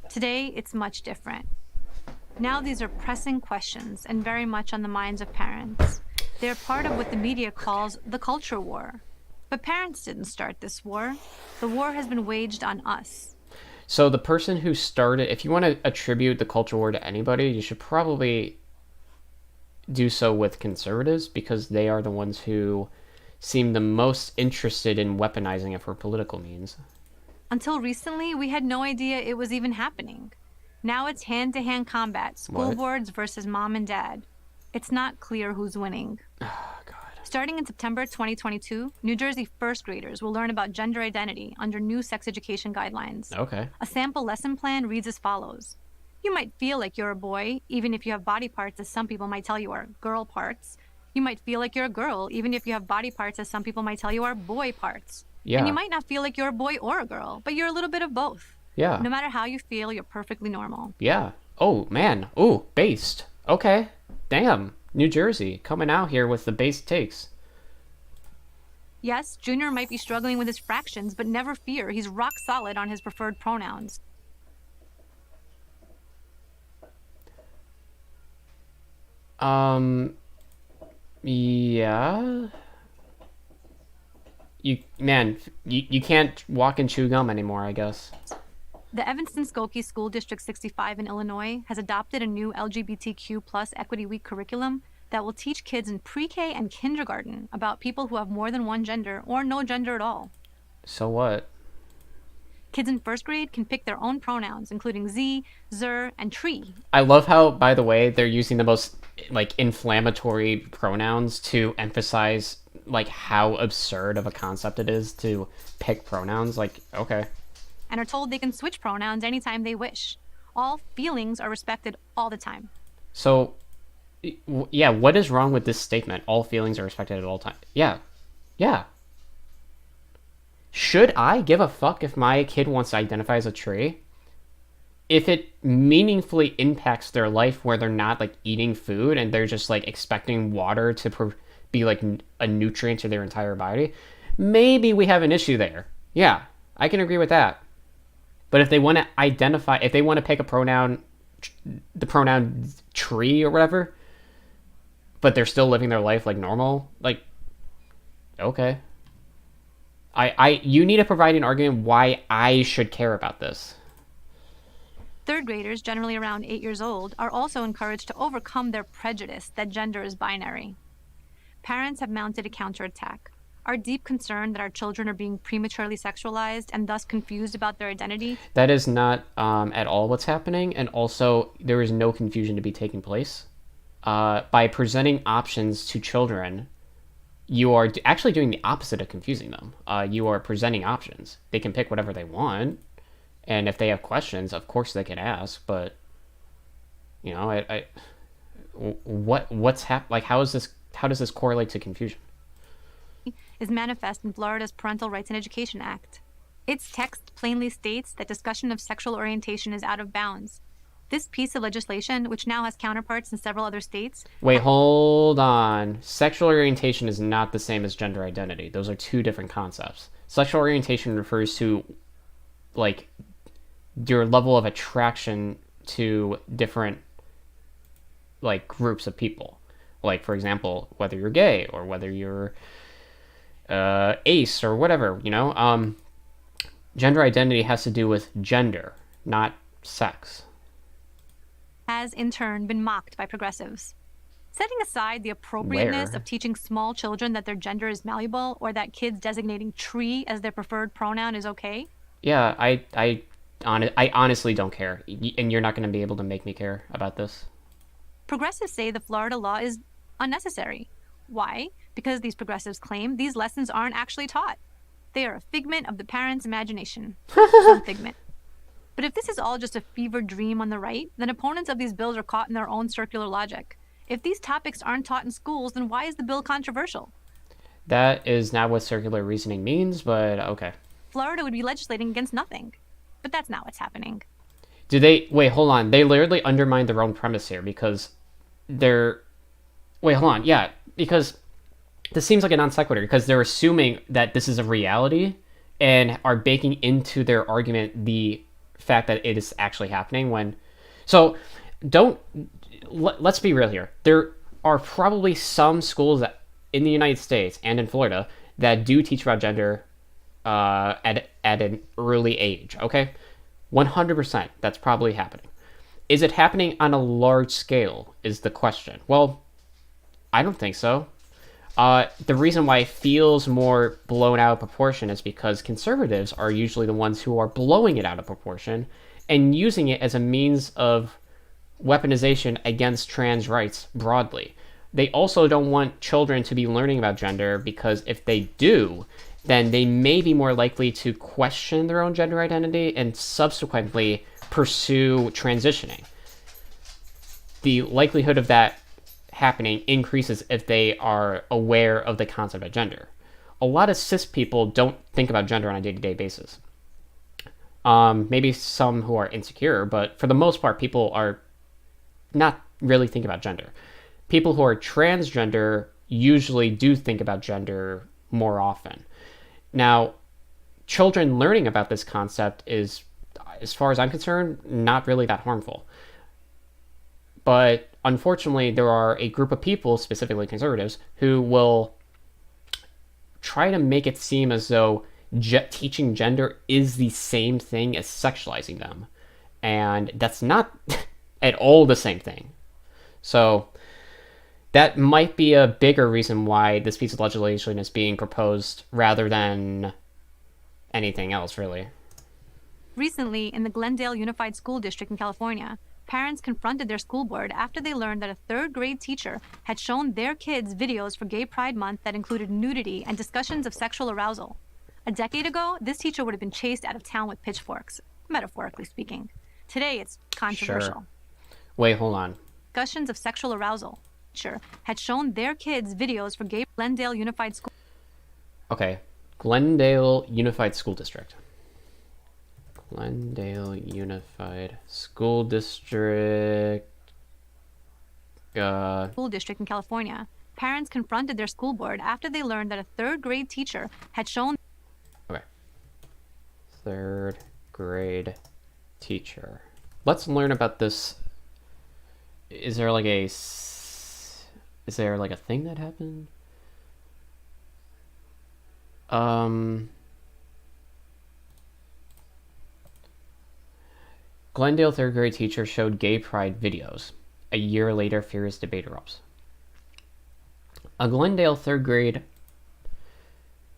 Today, it's much different. Now these are pressing questions and very much on the minds of parents. They're part of what the media calls the culture war. But parents didn't start this war. The war has been waged on us. So the person who started, if you want to attribute the culture war to anybody, you should probably do so with conservatives, because they are the ones who seem the most interested in weaponizing it for political means. Until recently, we had no idea it was even happening. Now it's hand-to-hand combat, school boards versus mom and dad. It's not clear who's winning. Oh, God. Starting in September 2022, New Jersey first graders will learn about gender identity under new sex education guidelines. Okay. A sample lesson plan reads as follows. You might feel like you're a boy, even if you have body parts as some people might tell you are girl parts. You might feel like you're a girl, even if you have body parts as some people might tell you are boy parts. Yeah. And you might not feel like you're a boy or a girl, but you're a little bit of both. Yeah. No matter how you feel, you're perfectly normal. Yeah. Oh, man. Ooh, based. Okay. Damn. New Jersey coming out here with the based takes. Yes, Junior might be struggling with his fractions, but never fear. He's rock solid on his preferred pronouns. Yeah. You can't walk and chew gum anymore, I guess. The Evanston-Skokie School District 65 in Illinois has adopted a new LGBTQ plus Equity Week curriculum that will teach kids in pre-K and kindergarten about people who have more than one gender or no gender at all. So what? Kids in first grade can pick their own pronouns, including Z, Zer, and Tree. I love how, by the way, they're using the most like inflammatory pronouns to emphasize like how absurd of a concept it is to pick pronouns. Like, okay. And are told they can switch pronouns anytime they wish. All feelings are respected all the time. So, yeah, what is wrong with this statement? All feelings are respected at all times. Yeah. Yeah. Should I give a fuck if my kid wants to identify as a tree? If it meaningfully impacts their life where they're not like eating food and they're just like expecting water to be like a nutrient to their entire body, maybe we have an issue there. Yeah, I can agree with that. But if they want to identify, if they want to pick a pronoun, the pronoun tree or whatever, but they're still living their life like normal, like, okay. You need to provide an argument why I should care about this. Third graders, generally around 8 years old, are also encouraged to overcome their prejudice that gender is binary. Parents have mounted a counterattack. Our deep concern that our children are being prematurely sexualized and thus confused about their identity. That is not at all what's happening, and also there is no confusion to be taking place. By presenting options to children, you are actually doing the opposite of confusing them. You are presenting options. They can pick whatever they want. And if they have questions, of course they can ask. But you know, what's like? How does this correlate to confusion? Is manifest in Florida's Parental Rights and Education Act. Its text plainly states that discussion of sexual orientation is out of bounds. This piece of legislation, which now has counterparts in several other states. Wait, hold on. Sexual orientation is not the same as gender identity. Those are two different concepts. Sexual orientation refers to like your level of attraction to different like groups of people. Like, for example, whether you're gay or whether you're ace or whatever, you know. Gender identity has to do with gender, not sex. Has in turn been mocked by progressives. Setting aside the appropriateness of teaching small children that their gender is malleable or that kids designating tree as their preferred pronoun is okay. Yeah, I honestly don't care, and you're not going to be able to make me care about this. Progressives say the Florida law is unnecessary. Why? Because these progressives claim these lessons aren't actually taught. They are a figment of the parents' imagination. Some figment. But if this is all just a fever dream on the right, then opponents of these bills are caught in their own circular logic. If these topics aren't taught in schools, then why is the bill controversial? That is not what circular reasoning means, but okay. Florida would be legislating against nothing. But that's not what's happening. Wait, hold on. They literally undermined their own premise here because wait, hold on. Yeah, because this seems like a non sequitur because they're assuming that this is a reality and are baking into their argument the fact that it is actually happening when... So, let's be real here. There are probably some schools that in the United States and in Florida that do teach about gender at an early age, okay? 100%, that's probably happening. Is it happening on a large scale is the question. Well, I don't think so. The reason why it feels more blown out of proportion is because conservatives are usually the ones who are blowing it out of proportion and using it as a means of weaponization against trans rights broadly. They also don't want children to be learning about gender because if they do, then they may be more likely to question their own gender identity and subsequently pursue transitioning. The likelihood of that happening increases if they are aware of the concept of gender. A lot of cis people don't think about gender on a day-to-day basis. Maybe some who are insecure, but for the most part, people are not really thinking about gender. People who are transgender usually do think about gender more often. Now, children learning about this concept is, as far as I'm concerned, not really that harmful. But unfortunately, there are a group of people, specifically conservatives, who will try to make it seem as though teaching gender is the same thing as sexualizing them. And that's not at all the same thing. So that might be a bigger reason why this piece of legislation is being proposed rather than anything else, really. Recently, in the Glendale Unified School District in California, Parents confronted their school board after they learned that a third-grade teacher had shown their kids videos for Gay Pride Month that included nudity and discussions of sexual arousal. A decade ago, this teacher would have been chased out of town with pitchforks, metaphorically speaking. Today, it's controversial. Sure. Wait, hold on. Discussions of sexual arousal. Teacher had shown their kids videos for Gay Glendale Unified School. Okay. Glendale Unified School District. Glendale Unified School District. School district in California. Parents confronted their school board after they learned that a third-grade teacher had shown. Okay. Third grade teacher. Let's learn about this. Is there like a thing that happened? Glendale third grade teacher showed gay pride videos. A year later, furious debate erupts. A Glendale third grade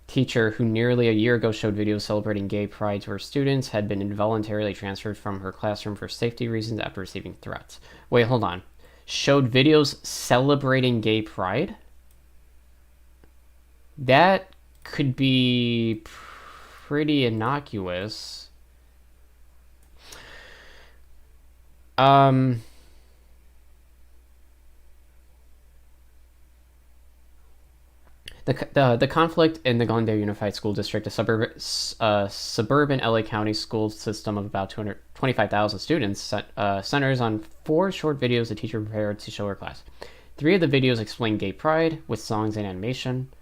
teacher who nearly a year ago showed videos celebrating gay pride to her students had been involuntarily transferred from her classroom for safety reasons after receiving threats. Wait, hold on. Showed videos celebrating gay pride? That could be pretty innocuous. The conflict in the Glendale Unified School District, a suburban LA County school system of about 225,000 students, centers on 4 short videos the teacher prepared to show her class. 3 of the videos explain gay pride with songs and animation.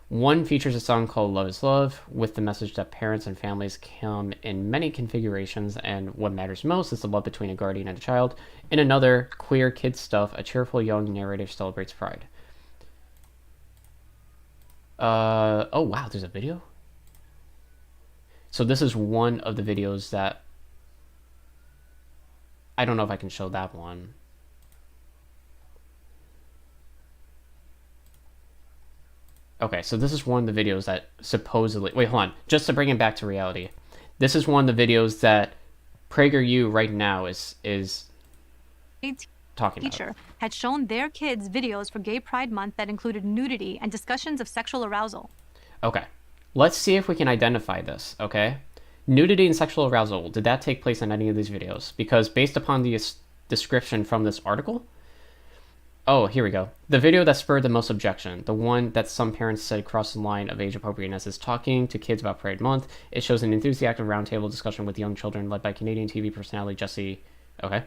1 features a song called Love is Love, with the message that parents and families come in many configurations and what matters most is the love between a guardian and a child. In another, Queer Kid Stuff, a cheerful young narrator celebrates pride. Oh wow, there's a video? So this is one of the videos that... I don't know if I can show that one. Okay, so this is one of the videos that supposedly... Wait, hold on. Just to bring it back to reality. This is one of the videos that PragerU right now is talking Teacher about. had shown their kids videos for Gay Pride Month that included nudity and discussions of sexual arousal. Okay, let's see if we can identify this, okay? Nudity and sexual arousal, did that take place in any of these videos? Because based upon the description from this article... Oh, here we go. The video that spurred the most objection, the one that some parents said crossed the line of age appropriateness, is talking to kids about Pride Month. It shows an enthusiastic roundtable discussion with young children led by Canadian TV personality Jesse... Okay.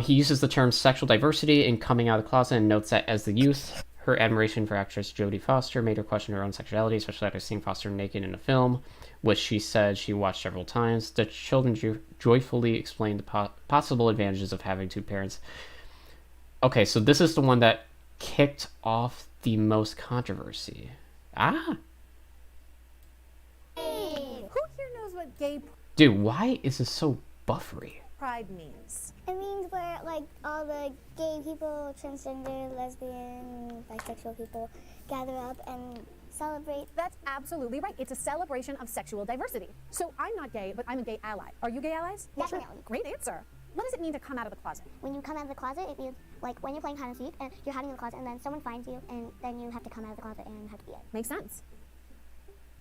He uses the term sexual diversity in coming out of the closet and notes that as the youth, her admiration for actress Jodie Foster made her question her own sexuality, especially after seeing Foster naked in a film, which she said she watched several times. The children joyfully explained the possible advantages of having 2 parents. Okay, so this is the one that kicked off the most controversy. Ah! Hey, who here knows what gay Dude, why is this so buffery? pride means? It means where, like, all the gay people, transgender, lesbian, bisexual people gather up and celebrate. That's absolutely right. It's a celebration of sexual diversity. So I'm not gay, but I'm a gay ally. Are you gay allies? Definitely. Great answer. What does it mean to come out of the closet? When you come out of the closet, it means, like, when you're playing hide and seek and you're hiding in the closet and then someone finds you and then you have to come out of the closet and have to be it. Makes sense.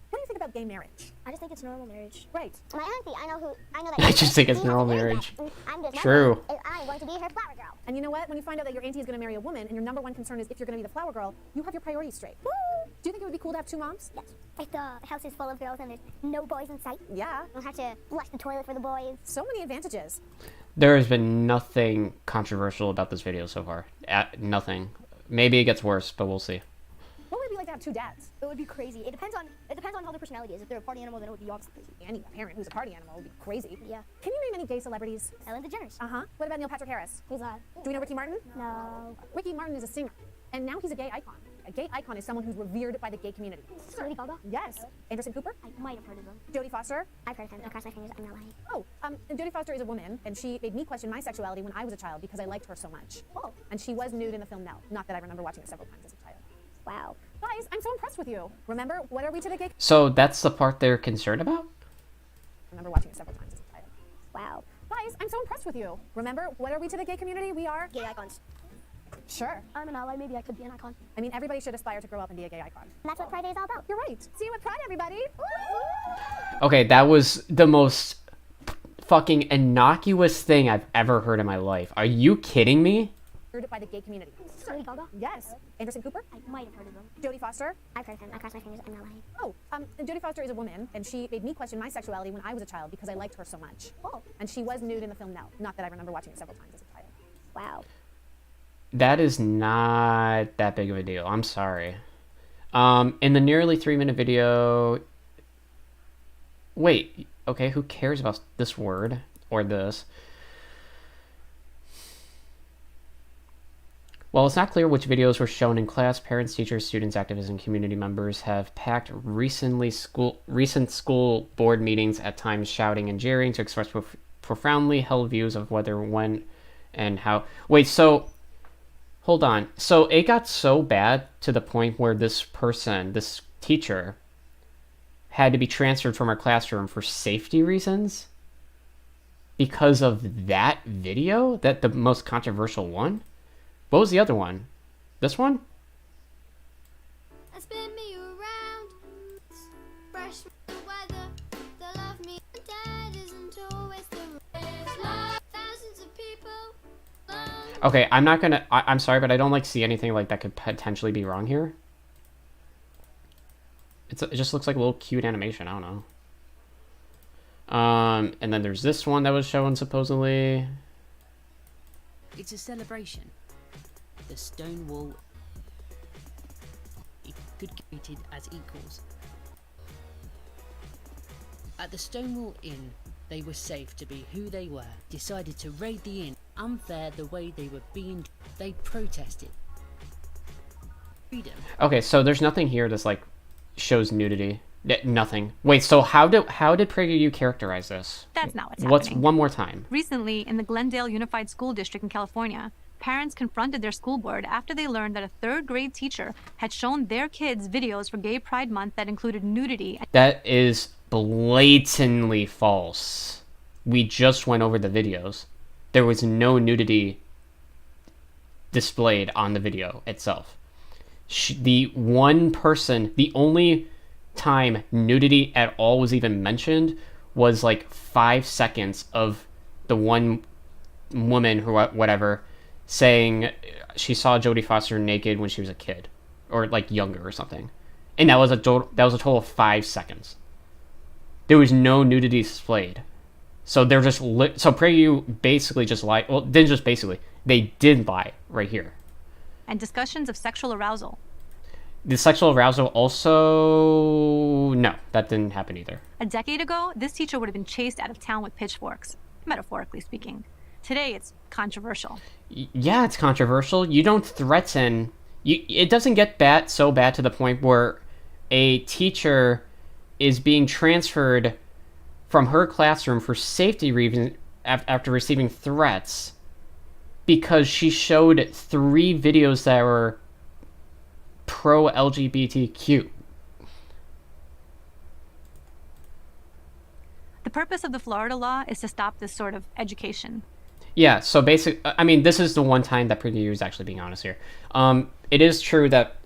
What do you think about gay marriage? I just think it's normal marriage. Right. My auntie, I know that. I just think it's normal marriage. True. I'm going to be her flower girl. And you know what? When you find out that your auntie is going to marry a woman and your number one concern is if you're going to be the flower girl, you have your priorities straight. Woo! Do you think it would be cool to have 2 moms? Yes. If the house is full of girls and there's no boys in sight, Yeah. I don't have to flush the toilet for the boys. So many advantages. There has been nothing controversial about this video so far. Nothing. Maybe it gets worse, but we'll see. What would it be like to have 2 dads? It would be crazy. It depends on how their personality is. If they're a party animal, then it would be obviously crazy. Any parent who's a party animal would be crazy. Yeah. Can you name any gay celebrities? Ellen DeGeneres. Uh-huh. What about Neil Patrick Harris? Who's that? Do we know Ricky Martin? No. Ricky Martin is a singer, and now he's a gay icon. A gay icon is someone who's revered by the gay community. Lady Gaga? Yes. Anderson Cooper? I might have heard of them. Jodie Foster? I've heard of him. Across my fingers, I'm not lying. Oh, and Jodie Foster is a woman, and she made me question my sexuality when I was a child because I liked her so much. Oh. And she was nude in the film Nell. Not that I remember watching it several times as a child. Wow. Guys, I'm so impressed with you. Remember, what are we to the gay? So that's the part they're concerned about? Remember watching it several times as a child. Wow. Guys, I'm so impressed with you. Remember, what are we to the gay community? We are Gay icons. Sure. I'm an ally. Maybe I could be an icon. I mean, everybody should aspire to grow up and be a gay icon. And that's what Pride Day is all about. You're right. See you at Pride, everybody. Okay, that was the most fucking innocuous thing I've ever heard in my life. Are you kidding me? By the gay community. Lady Gaga? Yes. Anderson Cooper? I might have heard of them. Jodie Foster? I've heard of him. I cross my fingers. I'm not lying. Oh, Jodie Foster is a woman, and she made me question my sexuality when I was a child because I liked her so much. Oh. And she was nude in the film No. Not that I remember watching it several times as a child. Wow. That is not that big of a deal. I'm sorry. In the nearly 3-minute video... Wait, okay, who cares about this word or this? While it's not clear which videos were shown in class, parents, teachers, students, activists, and community members have packed recent school board meetings, at times shouting and jeering to express profoundly held views of whether, when, and how... Wait, so... Hold on. So it got so bad to the point where this person, this teacher, had to be transferred from our classroom for safety reasons? Because of that video? That the most controversial one? What was the other one? This one? Spin me around, fresh weather, they love me. Dad isn't always the right. Thousands of people. Okay, I'm not gonna... I'm sorry, but I don't see anything like that could potentially be wrong here. It just looks like a little cute animation. I don't know. And then there's this one that was shown supposedly. It's a celebration. The stone wall could be treated as equals. At the Stonewall Inn, they were safe to be who they were. Decided to raid the inn. Unfair the way they were being. They protested. Freedom. Okay, so there's nothing here that's like shows nudity. Nothing. Wait, so how did PragerU characterize this? That's not what's happening. One more time? Recently, in the Glendale Unified School District in California, parents confronted their school board after they learned that a third-grade teacher had shown their kids videos for Gay Pride Month that included nudity. That is blatantly false. We just went over the videos. There was no nudity displayed on the video itself. The only time nudity at all was even mentioned was like 5 seconds of the one woman who whatever saying she saw Jodie Foster naked when she was a kid or like younger or something, and that was a total of 5 seconds. There was no nudity displayed, so they're just so PragerU basically just lied. Well, didn't just basically, they did lie right here. And discussions of sexual arousal. The sexual arousal also... No, that didn't happen either. A decade ago, this teacher would have been chased out of town with pitchforks, metaphorically speaking. Today, it's controversial. Yeah, it's controversial. You don't threaten... It doesn't get so bad to the point where a teacher is being transferred from her classroom for safety reasons after receiving threats because she showed 3 videos that were pro-LGBTQ. The purpose of the Florida law is to stop this sort of education. Yeah, so I mean, this is the one time that PragerU is actually being honest here. It is true that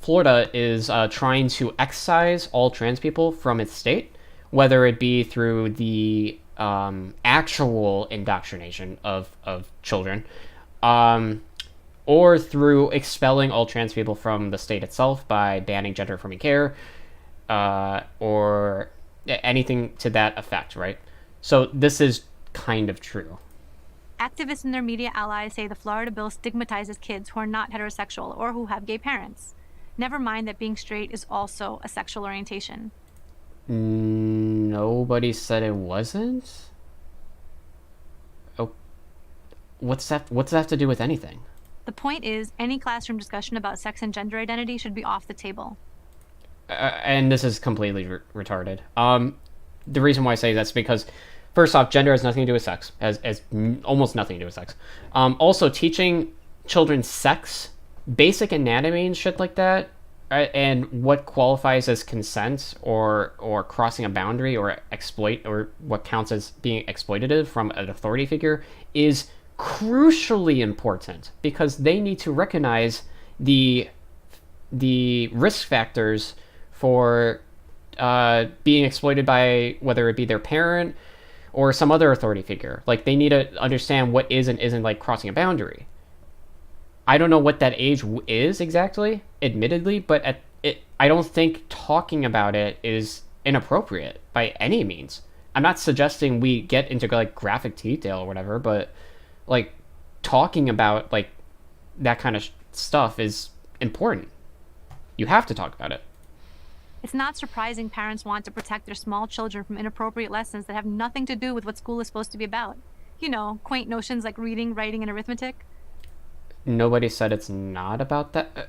Florida is trying to excise all trans people from its state, whether it be through the actual indoctrination of children, or through expelling all trans people from the state itself by banning gender-affirming care, or anything to that effect, right? So this is kind of true. Activists and their media allies say the Florida bill stigmatizes kids who are not heterosexual or who have gay parents. Never mind that being straight is also a sexual orientation. Nobody said it wasn't? Oh, what's that have to do with anything? The point is, any classroom discussion about sex and gender identity should be off the table. And this is completely retarded. The reason why I say that's because, first off, gender has nothing to do with sex. Has almost nothing to do with sex. Also, teaching children sex, basic anatomy and shit like that, and what qualifies as consent or crossing a boundary or exploit or what counts as being exploitative from an authority figure is crucially important, because they need to recognize the risk factors for being exploited by whether it be their parent or some other authority figure. Like, they need to understand what is and isn't like crossing a boundary. I don't know what that age is exactly, admittedly, but I don't think talking about it is inappropriate by any means. I'm not suggesting we get into like graphic detail or whatever, but like talking about like that kind of stuff is important. You have to talk about it. It's not surprising parents want to protect their small children from inappropriate lessons that have nothing to do with what school is supposed to be about. You know, quaint notions like reading, writing, and arithmetic. Nobody said it's not about that.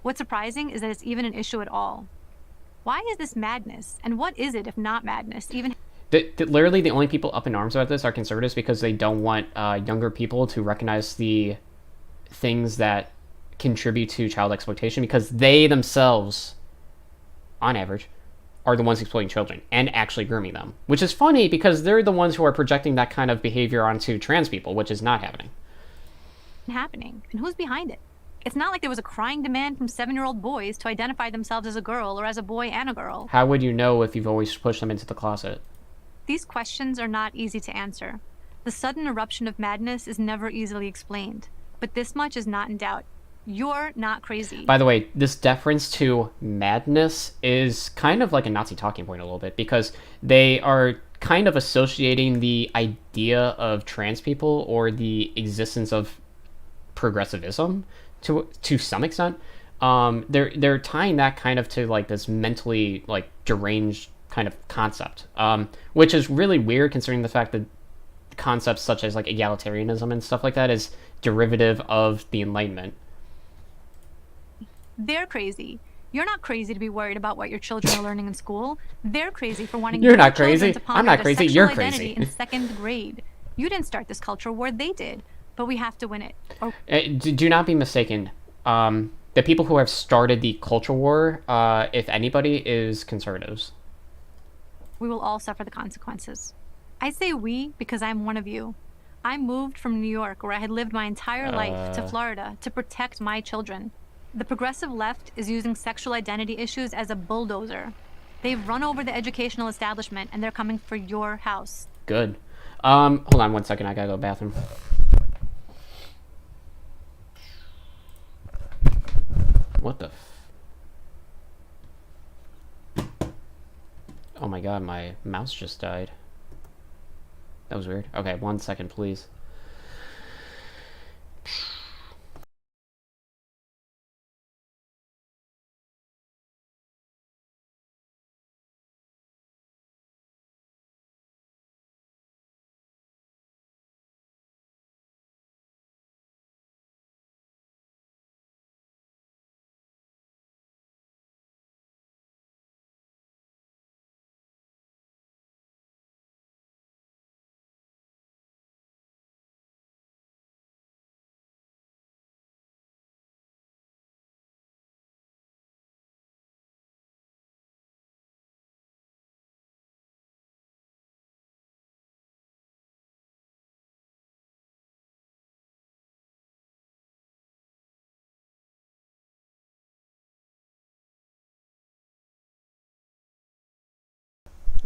What's surprising is that it's even an issue at all. Why is this madness? And what is it if not madness? Even Literally, the only people up in arms about this are conservatives, because they don't want younger people to recognize the things that contribute to child exploitation, because they themselves, on average, are the ones exploiting children and actually grooming them. Which is funny, because they're the ones who are projecting that kind of behavior onto trans people, which is not happening. And who's behind it? It's not like there was a crying demand from 7-year-old boys to identify themselves as a girl or as a boy and a girl. How would you know if you've always pushed them into the closet? These questions are not easy to answer. The sudden eruption of madness is never easily explained. But this much is not in doubt. You're not crazy. By the way, this deference to madness is kind of like a Nazi talking point a little bit, because they are kind of associating the idea of trans people or the existence of progressivism to some extent. They're tying that kind of to like this mentally like deranged kind of concept, which is really weird considering the fact that concepts such as like egalitarianism and stuff like that is derivative of the Enlightenment. They're crazy. You're not crazy to be worried about what your children are learning in school. They're crazy for wanting You're your not children crazy. to ponder I'm not their crazy. sexual You're identity crazy. in 2nd grade. You didn't start this culture war, they did. But we have to win it. Or Do not be mistaken. The people who have started the culture war, if anybody, is conservatives. we will all suffer the consequences. I say we because I'm one of you. I moved from New York, where I had lived my entire life, to Florida to protect my children. The progressive left is using sexual identity issues as a bulldozer. They've run over the educational establishment, and they're coming for your house. Good. Hold on 1 second. I gotta go to the bathroom. What the Oh my god, my mouse just died. That was weird. Okay, 1 second, please.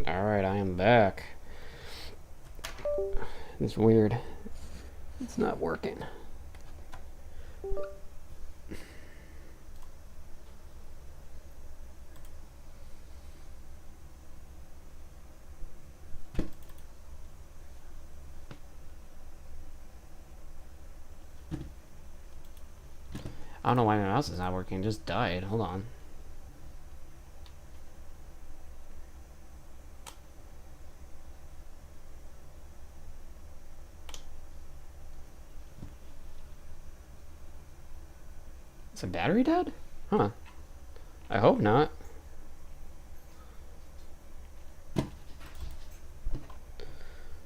Alright, I am back. It's weird. It's not working. I don't know why my mouse is not working. It just died. Hold on. Is the battery dead? Huh. I hope not.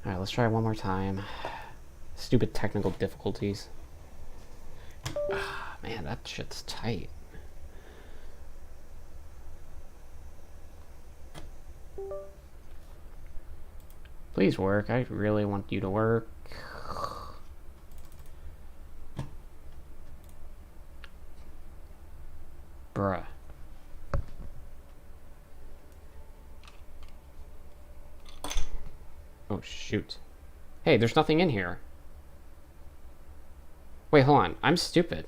Alright, let's try it one more time. Stupid technical difficulties. Man, that shit's tight. Please work. I really want you to work. Bruh. Oh, shoot. Hey, there's nothing in here. Wait, hold on. I'm stupid.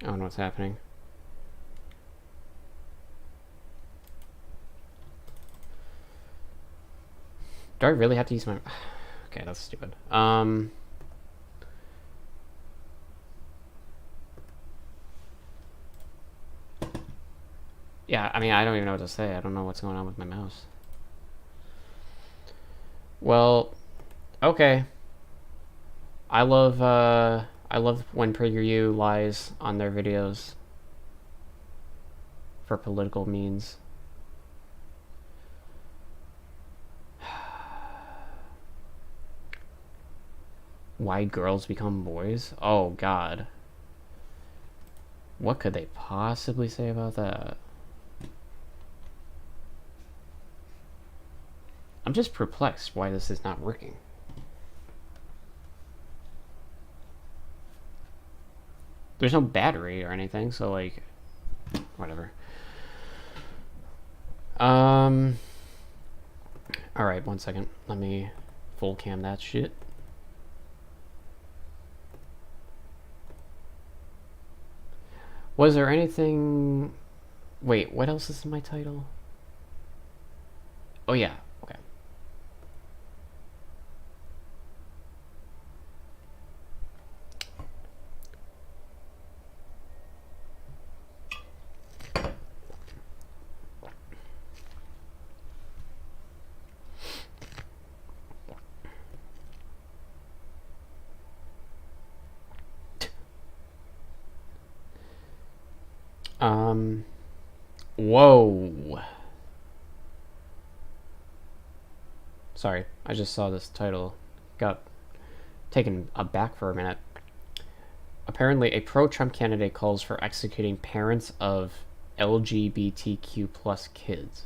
I don't know what's happening. Do I really have to use my... Okay, that's stupid. Yeah, I mean, I don't even know what to say. I don't know what's going on with my mouse. Well, okay. I love when PragerU lies on their videos for political means. Why girls become boys? Oh god. What could they possibly say about that? I'm just perplexed why this is not working. There's no battery or anything, so like, whatever. Alright, 1 second. Let me full cam that shit. Was there anything... Wait, what else is in my title? Oh yeah, okay. Whoa. Sorry, I just saw this title. Got taken aback for a minute. Apparently, a pro-Trump candidate calls for executing parents of LGBTQ plus kids.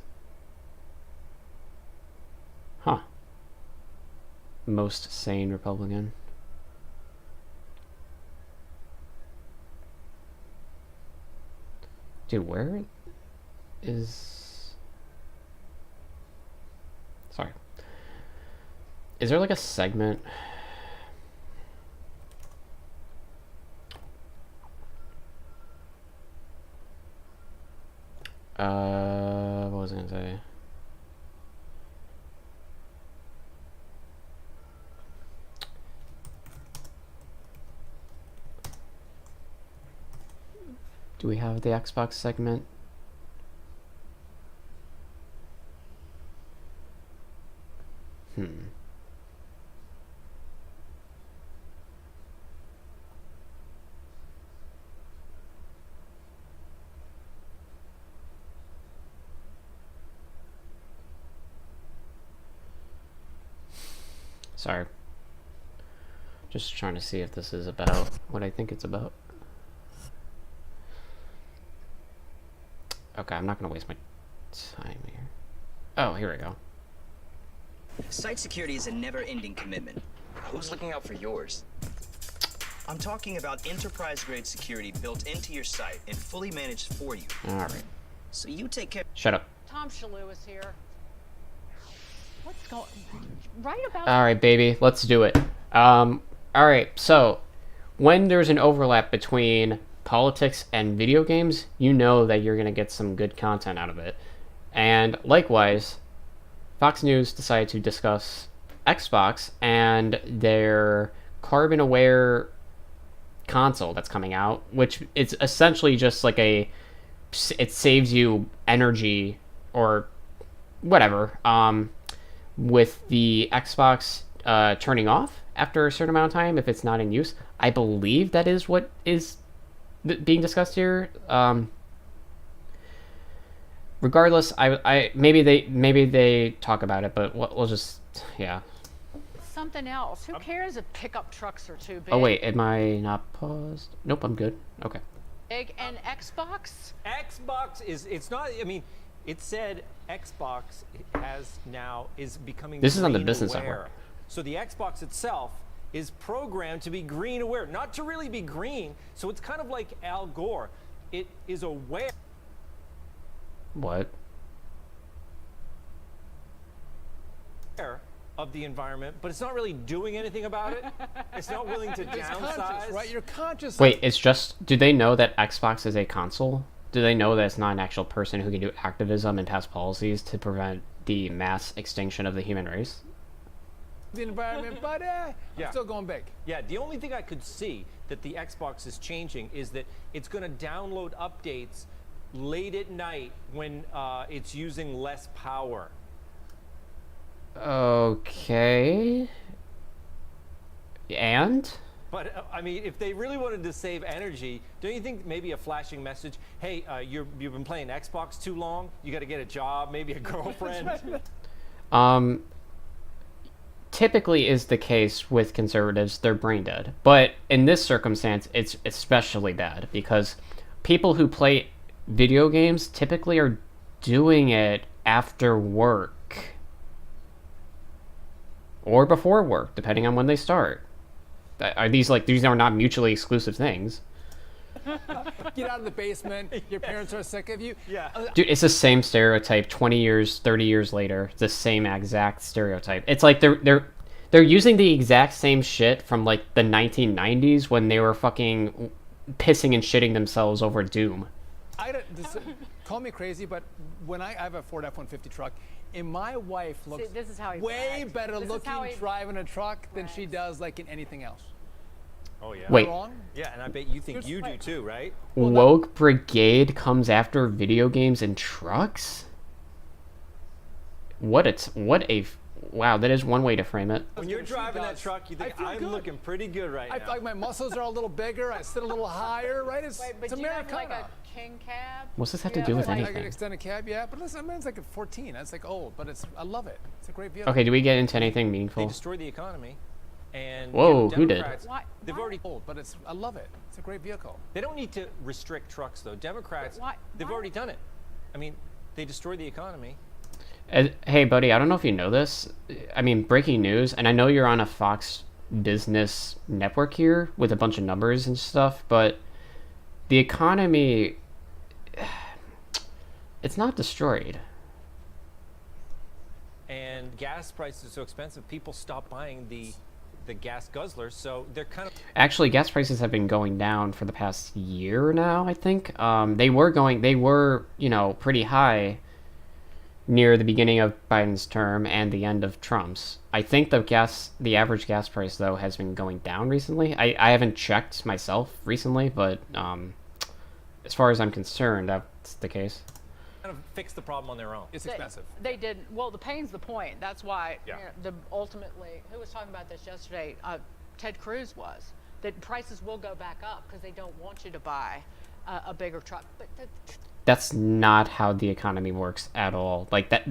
Huh. Most sane Republican. Dude, where is... Sorry. Is there like a segment? What was I gonna say? Do we have the Xbox segment? Sorry. Just trying to see if this is about what I think it's about. Okay, I'm not gonna waste my time here. Oh, here we go. Site security is a never-ending commitment. Who's looking out for yours? I'm talking about enterprise-grade security built into your site and fully managed for you. Alright. So you take care... Shut up. Tom Shalhoub is here. What's going... Right about... Alright, baby. Let's do it. Alright, so when there's an overlap between politics and video games, you know that you're going to get some good content out of it. And likewise, Fox News decided to discuss Xbox and their carbon aware console that's coming out, which is essentially just like it saves you energy or whatever, with the Xbox turning off after a certain amount of time if it's not in use. I believe that is what is being discussed here. regardless, maybe they talk about it, but we'll just yeah. Something else. Who cares if pickup trucks are too big? Oh wait, am I not paused? Nope, I'm good. Okay. Big and Xbox? Xbox it's not, I mean, it said Xbox is becoming This is on the green business aware. network. So the Xbox itself is programmed to be green aware, not to really be green. So it's kind of like Al Gore. It is aware. What? Of the environment, but it's not really doing anything about it. It's not willing to downsize. Right? You're conscious. Wait, it's just. Do they know that Xbox is a console? Do they know that it's not an actual person who can do activism and pass policies to prevent the mass extinction of the human race? The environment, but Yeah. I'm still going big. Yeah, the only thing I could see that the Xbox is changing is that it's going to download updates late at night when it's using less power. Okay. And? But I mean, if they really wanted to save energy, don't you think maybe a flashing message, hey, you've been playing Xbox too long, you got to get a job, maybe a girlfriend? Typically is the case with conservatives, they're brain dead. But in this circumstance, it's especially bad because people who play video games typically are doing it after work. Or before work, depending on when they start. Are these are not mutually exclusive things? Get out of the basement. Your parents are sick of you. Yeah. Dude, it's the same stereotype 20 years, 30 years later. It's the same exact stereotype. It's like they're using the exact same shit from like the 1990s when they were fucking pissing and shitting themselves over Doom. Call me crazy, but when I have a Ford F-150 truck, and my wife looks this is how he way brags. better This is looking how he driving a truck than she brags. does like in anything else. Oh, yeah. Wait. Wrong? Yeah, and I bet you think you do too, right? Woke Brigade comes after video games and trucks? Wow, that is one way to frame it. When you're driving that truck, you think, I'm looking pretty good right I now. feel like my muscles are a little bigger. I sit a little higher, right? It's But it's you have Americana. like a king cab? What's this have to Yeah, do with Like an anything? extended cab, yeah. But listen, mine's like a 14. That's like old, but I love it. It's a great vehicle. Okay, do we get into anything They meaningful? destroy the economy. And Whoa, who did? Democrats, Why? They've already Old, but I love it. It's a great vehicle. They don't need to restrict trucks, though. Democrats, they've already done it. I mean, they destroy the economy. Hey, buddy, I don't know if you know this. I mean, breaking news, and I know you're on a Fox Business network here with a bunch of numbers and stuff, but the economy, it's not destroyed. And gas prices are so expensive, people stop buying the gas guzzlers, so they're kind of... Actually, gas prices have been going down for the past year now, I think. They were, pretty high near the beginning of Biden's term and the end of Trump's. I think the average gas price, though, has been going down recently. I haven't checked myself recently, but as far as I'm concerned, that's the case. kind of fix the problem on their own. It's expensive. They did. Well, the pain's the point. That's why Yeah. ultimately, who was talking about this yesterday? Ted Cruz was. That prices will go back up because they don't want you to buy a bigger truck. But That's not how the economy works at all. That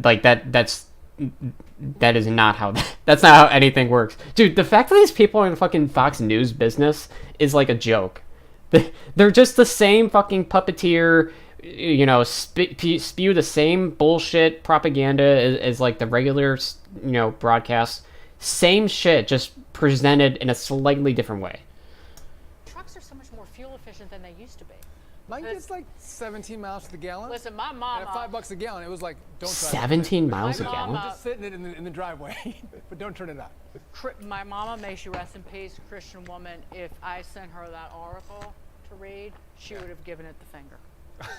is not how that's not how anything works. Dude, the fact that these people are in fucking Fox News business is like a joke. They're just the same fucking puppeteer, spew the same bullshit propaganda as like the regular, broadcast. Same shit, just presented in a slightly different way. trucks are so much more fuel efficient than they used to be. Mine gets like 17 miles to the gallon. Listen, my And mama. at $5 a gallon, it was like, don't try 17 miles a My gallon? mama- Just sitting it in the driveway, but don't turn it on. My mama, may she rest in peace, Christian woman. If I sent her that article to read, she would have given it the finger.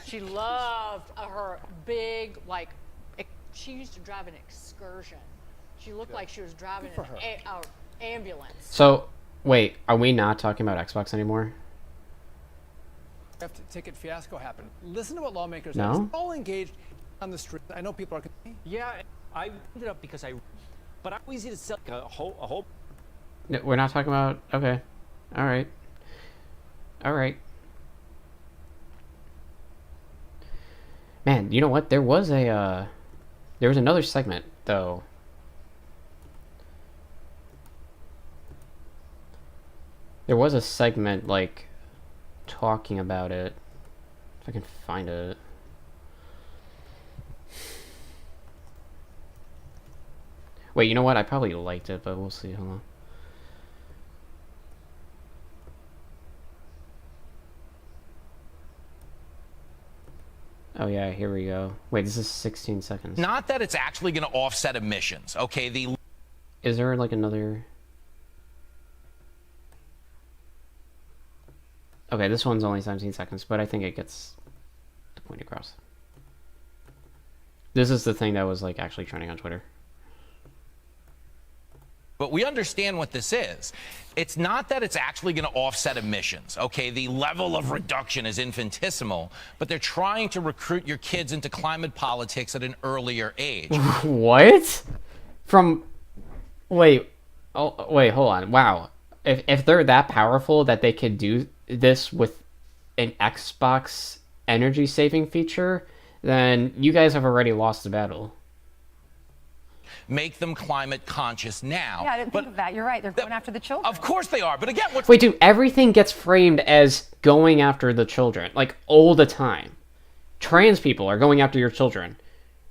She loved her big, she used to drive an excursion. She looked like she was driving Good for an ambulance. So, wait, are we not talking about Xbox anymore? After ticket fiasco happened. Listen to what lawmakers No? are all engaged on the street. I know people are. Yeah, I ended up because but I was easy to sell like a whole. No, we're not talking about. Okay, all right. Man, you know what? There was another segment though. There was a segment like talking about it. If I can find it. Wait, you know what? I probably liked it, but we'll see. Hold on. Oh yeah, here we go. Wait, this is 16 seconds. Not that it's actually going to offset emissions, okay? Is there like another? Okay, this one's only 17 seconds, but I think it gets the point across. This is the thing that was like actually trending on Twitter. But we understand what this is. It's not that it's actually going to offset emissions, okay? The level of reduction is infinitesimal, but they're trying to recruit your kids into climate politics at an earlier age. What? Wait, hold on. Wow. If they're that powerful that they could do this with an Xbox energy saving feature, then you guys have already lost the battle. Make them climate conscious now. Yeah, I didn't think of that. You're right. They're going after the children. Of course they are. But again, what's... Wait, dude, everything gets framed as going after the children, like all the time. Trans people are going after your children.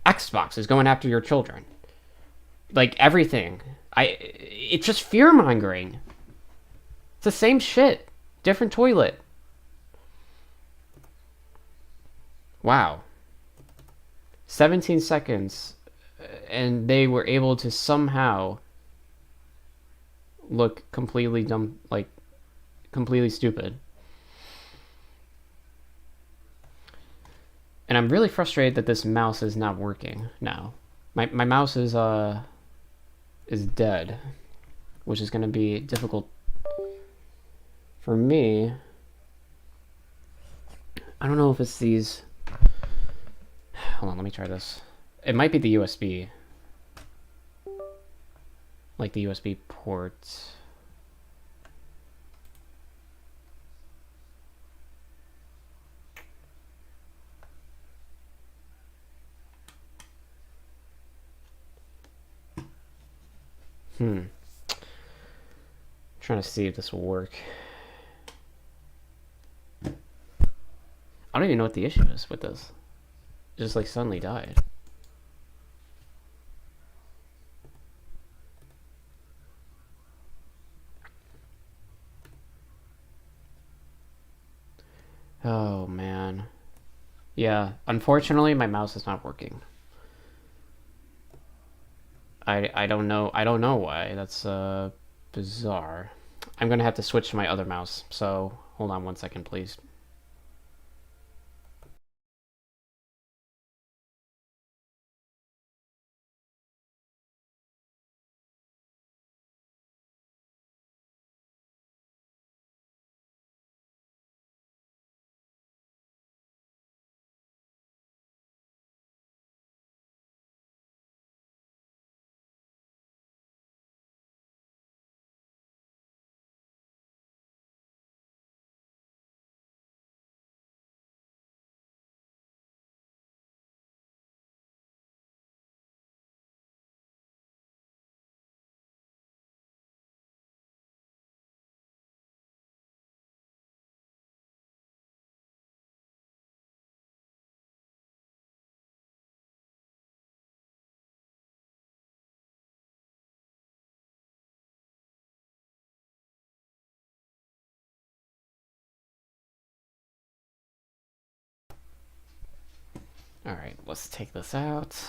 Xbox is going after your children. Like everything. It's just fear mongering. It's the same shit. Different toilet. Wow. 17 seconds. And they were able to somehow look completely dumb, like completely stupid. And I'm really frustrated that this mouse is not working now. My mouse is dead, which is going to be difficult for me. I don't know if it's these. Hold on, let me try this. It might be the USB. Like the USB port. Trying to see if this will work. I don't even know what the issue is with this. It just like suddenly died. Oh man. Yeah, unfortunately my mouse is not working. I don't know why. That's bizarre. I'm gonna have to switch to my other mouse, so hold on 1 second please. Alright, let's take this out.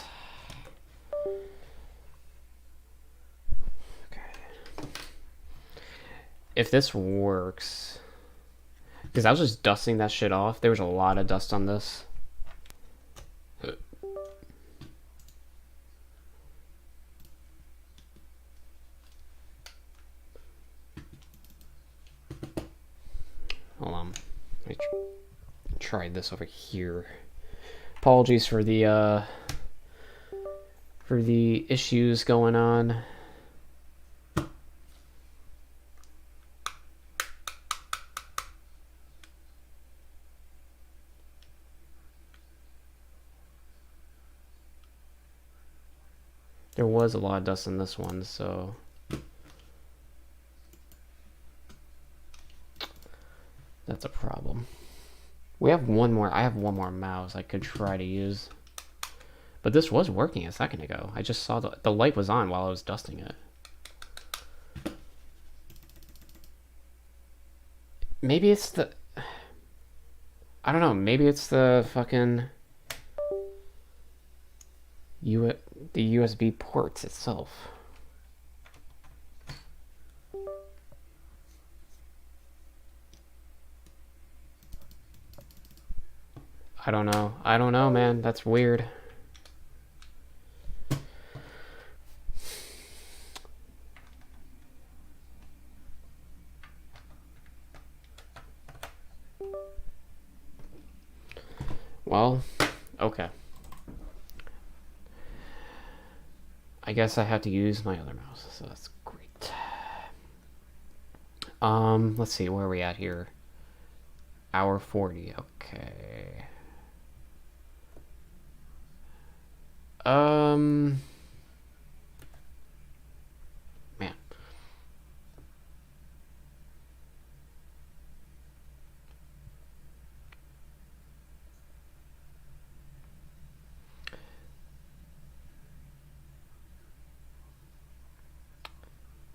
Okay. If this works... Because I was just dusting that shit off. There was a lot of dust on this. Hold on. Let me try this over here. Apologies for the issues going on. There was a lot of dust in this one, so... That's a problem. We have one more. I have one more mouse I could try to use. But this was working a second ago. I just saw the light was on while I was dusting it. Maybe it's the... I don't know. Maybe it's the fucking... the USB ports itself. I don't know. I don't know, man. That's weird. Well, okay. I guess I have to use my other mouse, so that's great. Let's see, where are we at here? Hour 40, okay. Man.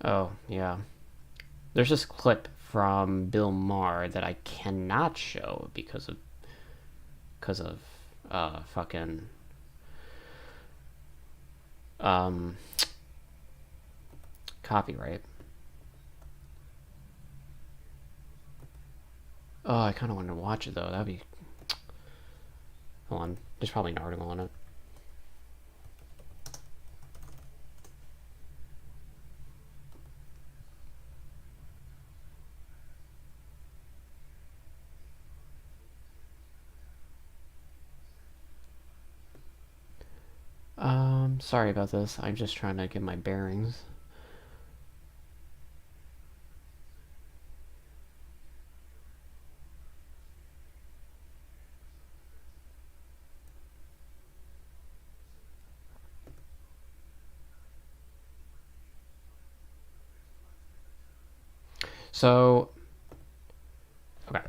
Oh, yeah. There's this clip from Bill Maher that I cannot show because of fucking copyright. Oh, I kind of want to watch it though. That'd be... Hold on. There's probably an article on it. Sorry about this. I'm just trying to get my bearings. So, okay.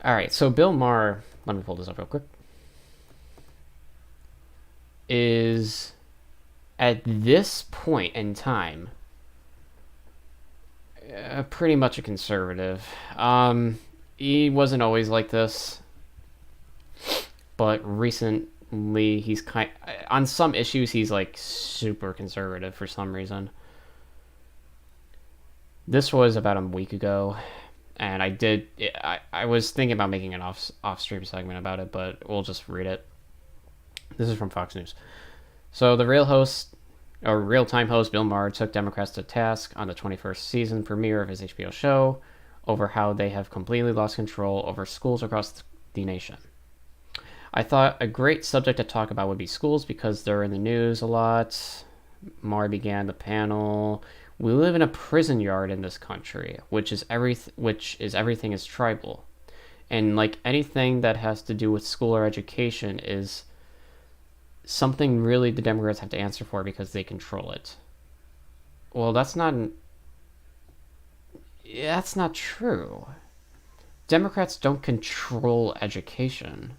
All right, so Bill Maher, let me pull this up real quick, is at this point in time pretty much a conservative. He wasn't always like this, but recently he's on some issues he's like super conservative for some reason. This was about a week ago, and I was thinking about making an off-stream segment about it, but we'll just read it. This is from Fox News. So the real-time host Bill Maher took Democrats to task on the 21st season premiere of his HBO show over how they have completely lost control over schools across the nation. I thought a great subject to talk about would be schools because they're in the news a lot. Maher began the panel. We live in a prison yard in this country, which is everything is tribal. And like anything that has to do with school or education is something really the Democrats have to answer for because they control it. Well, that's not true. Democrats don't control education.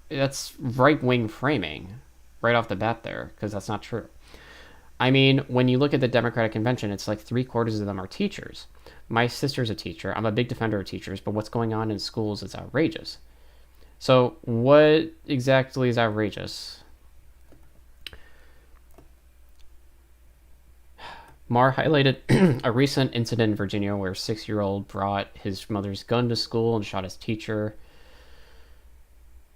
That's right-wing framing right off the bat there, because that's not true. I mean, when you look at the Democratic Convention, it's like 3/4 of them are teachers. My sister's a teacher. I'm a big defender of teachers, but what's going on in schools is outrageous. So what exactly is outrageous? Maher highlighted a recent incident in Virginia where a 6-year-old brought his mother's gun to school and shot his teacher,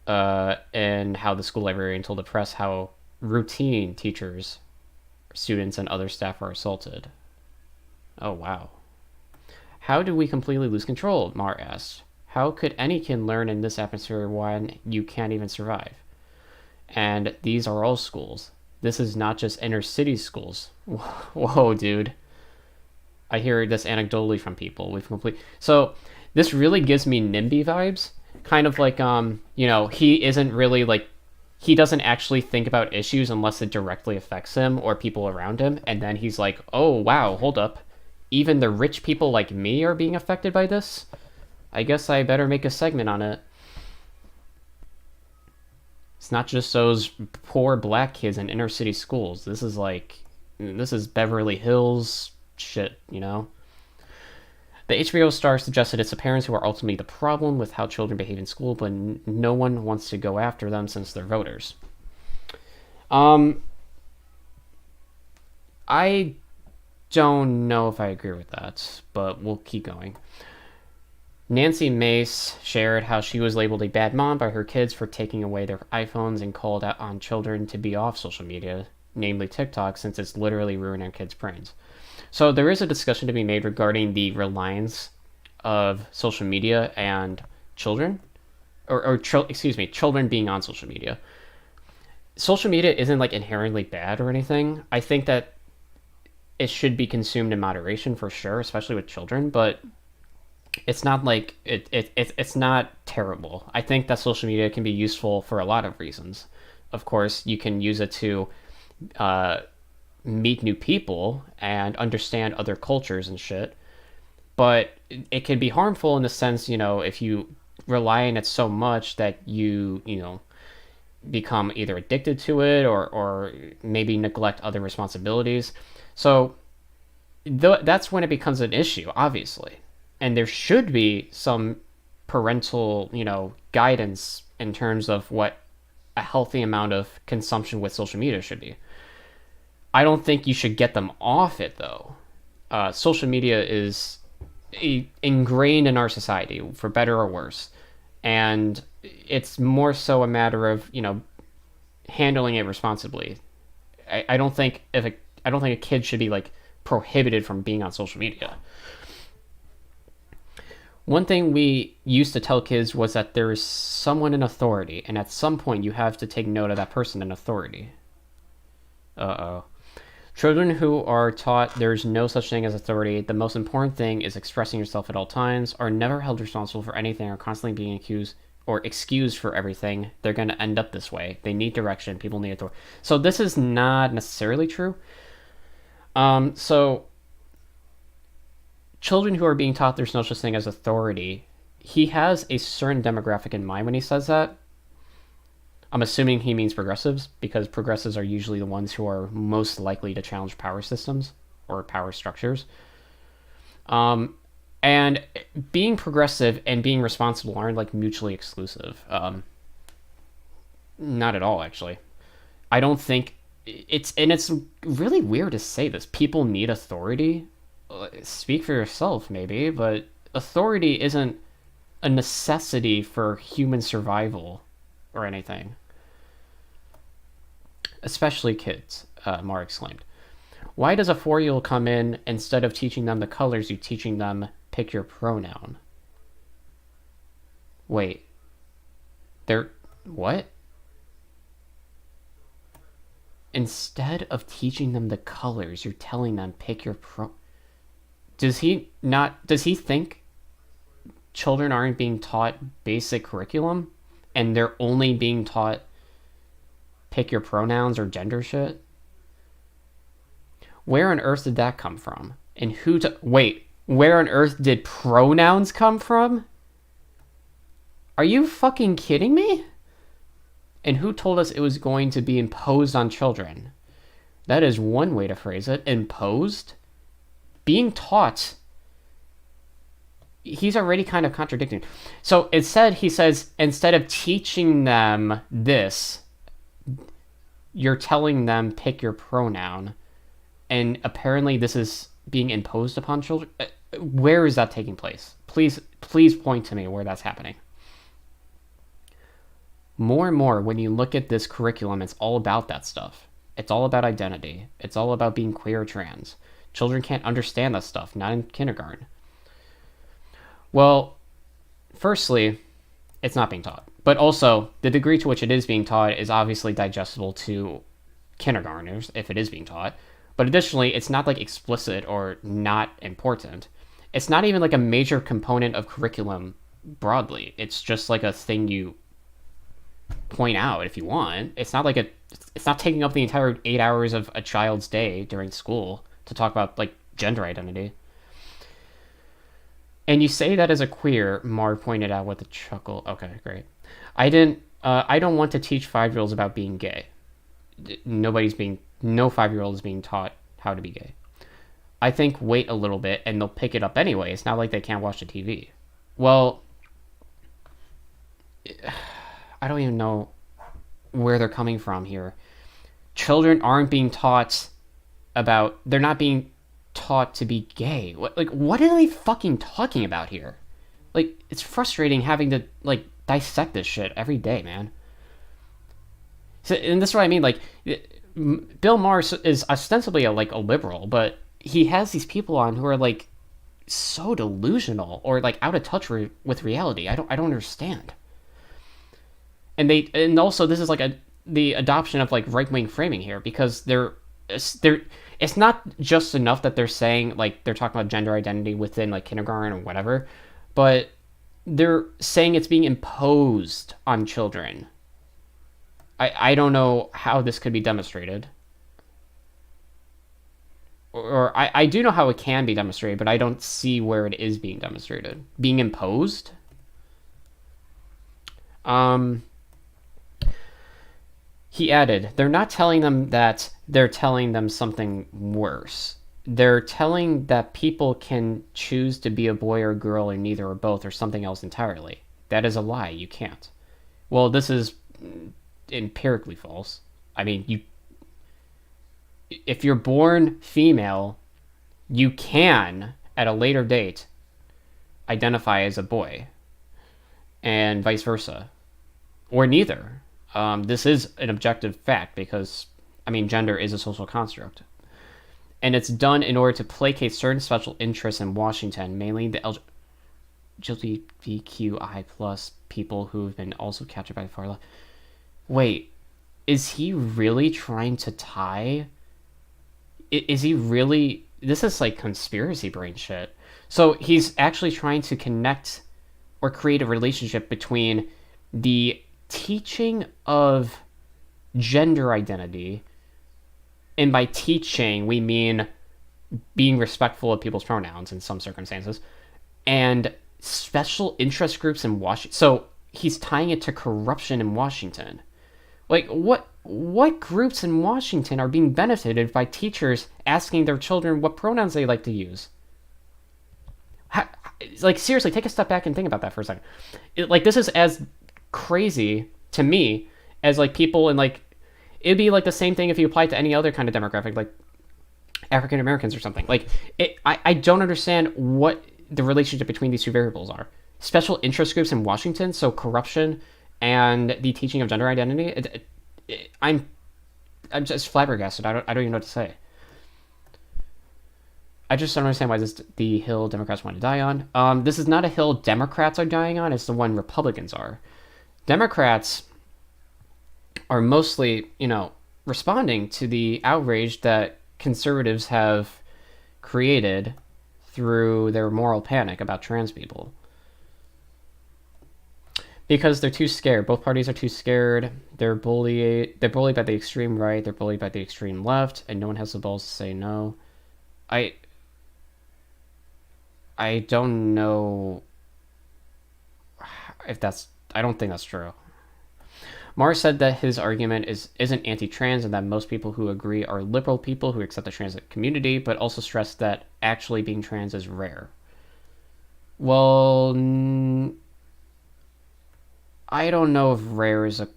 and how the school librarian told the press how routine teachers, students, and other staff are assaulted. Oh, wow. How do we completely lose control? Maher asked. How could any kid learn in this atmosphere when you can't even survive? And these are all schools. This is not just inner city schools. Whoa, dude. I hear this anecdotally from people. So this really gives me NIMBY vibes. Kind of like, he isn't really like he doesn't actually think about issues unless it directly affects him or people around him, and then he's like, oh wow, hold up, even the rich people like me are being affected by this? I guess I better make a segment on it. It's not just those poor black kids in inner city schools. This is Beverly Hills shit, you know? The HBO star suggested it's the parents who are ultimately the problem with how children behave in school, but no one wants to go after them since they're voters. I don't know if I agree with that, but we'll keep going. Nancy Mace shared how she was labeled a bad mom by her kids for taking away their iPhones and called out on children to be off social media, namely TikTok, since it's literally ruining kids' brains. So there is a discussion to be made regarding the reliance of social media and children, children being on social media. Social media isn't like inherently bad or anything. I think that it should be consumed in moderation for sure, especially with children, but it's not like it's not terrible. I think that social media can be useful for a lot of reasons. Of course, you can use it to meet new people and understand other cultures and shit, but it can be harmful in the sense, you know, if you rely on it so much that you become either addicted to it or maybe neglect other responsibilities. So that's when it becomes an issue, obviously. And there should be some parental, guidance in terms of what a healthy amount of consumption with social media should be. I don't think you should get them off it, though. Social media is ingrained in our society, for better or worse. And it's more so a matter of, handling it responsibly. I don't think a kid should be, prohibited from being on social media. One thing we used to tell kids was that there is someone in authority, and at some point you have to take note of that person in authority. Uh-oh. Children who are taught there's no such thing as authority, the most important thing is expressing yourself at all times, are never held responsible for anything, are constantly being accused or excused for everything, they're going to end up this way. They need direction. People need authority. So this is not necessarily true. So children who are being taught there's no such thing as authority, he has a certain demographic in mind when he says that. I'm assuming he means progressives, because progressives are usually the ones who are most likely to challenge power systems or power structures. And being progressive and being responsible aren't mutually exclusive. Not at all, actually. I don't think it's really weird to say this. People need authority. Speak for yourself, maybe, but authority isn't a necessity for human survival or anything. Especially kids, Mar exclaimed. Why does a 4-year-old come in, instead of teaching them the colors, you teaching them pick your pronoun? Wait. What? Instead of teaching them the colors, you're telling them pick your Does he think children aren't being taught basic curriculum and they're only being taught pick your pronouns or gender shit? Where on earth did that come from? And wait, where on earth did pronouns come from? Are you fucking kidding me? And who told us it was going to be imposed on children? That is one way to phrase it. Imposed? Being taught. He's already kind of contradicting. So he says, instead of teaching them this, you're telling them pick your pronoun. And apparently this is being imposed upon children. Where is that taking place? Please point to me where that's happening. More and more, when you look at this curriculum, it's all about that stuff. It's all about identity. It's all about being queer or trans. Children can't understand that stuff, not in kindergarten. Well, firstly, it's not being taught. But also, the degree to which it is being taught is obviously digestible to kindergartners, if it is being taught. But additionally, it's not explicit or not important. It's not even a major component of curriculum broadly. It's just a thing point out if you want. It's not like it's not taking up the entire 8 hours of a child's day during school to talk about like gender identity. And you say that as a queer, Mar pointed out with a chuckle. Okay, great. I don't want to teach 5-year-olds about being gay. No 5-year-old is being taught how to be gay. I think wait a little bit and they'll pick it up anyway. It's not like they can't watch the TV. Well, I don't even know where they're coming from here. Children aren't being taught they're not being taught to be gay. What are they fucking talking about here? Like, it's frustrating having to, like, dissect this shit every day, man. So, and this is what I mean, like, Bill Maher is ostensibly a liberal, but he has these people on who are, like, so delusional or, like, out of touch with reality. I don't understand. And also this is, like, the adoption of, like, right-wing framing here, because it's not just enough that they're saying, like, they're talking about gender identity within, like, kindergarten or whatever, but they're saying it's being imposed on children. I don't know how this could be demonstrated. Or I do know how it can be demonstrated, but I don't see where it is being demonstrated. Being imposed? He added, they're not telling them that, they're telling them something worse. They're telling that people can choose to be a boy or a girl or neither or both or something else entirely. That is a lie. You can't. Well, this is empirically false. I mean, if you're born female, you can, at a later date, identify as a boy, and vice versa, or neither. This is an objective fact because, I mean, gender is a social construct. And it's done in order to placate certain special interests in Washington, mainly the LGBTQI plus people who've been also captured by the far left. Wait, is he really trying to tie? Is he really? This is like conspiracy brain shit. So he's actually trying to connect or create a relationship between the teaching of gender identity, and by teaching we mean being respectful of people's pronouns in some circumstances, and special interest groups in Washington. So he's tying it to corruption in Washington. Like, what groups in Washington are being benefited by teachers asking their children what pronouns they like to use? Like, seriously, take a step back and think about that for a second. This is as crazy to me as, like, people in, like, it'd be like the same thing if you applied to any other kind of demographic, like African Americans or something. Like, I don't understand what the relationship between these two variables are. Special interest groups in Washington, so corruption and the teaching of gender identity. I'm just flabbergasted. I don't even know what to say. I just don't understand why the hill Democrats want to die on. This is not a hill Democrats are dying on. It's the one Republicans are. Democrats are mostly, responding to the outrage that conservatives have created through their moral panic about trans people. Because they're too scared. Both parties are too scared. They're bullied by the extreme right. They're bullied by the extreme left, and no one has the balls to say no. I don't know if that's... I don't think that's true. Maher said that his argument isn't anti-trans and that most people who agree are liberal people who accept the trans community, but also stressed that actually being trans is rare. Well, I don't know if rare is a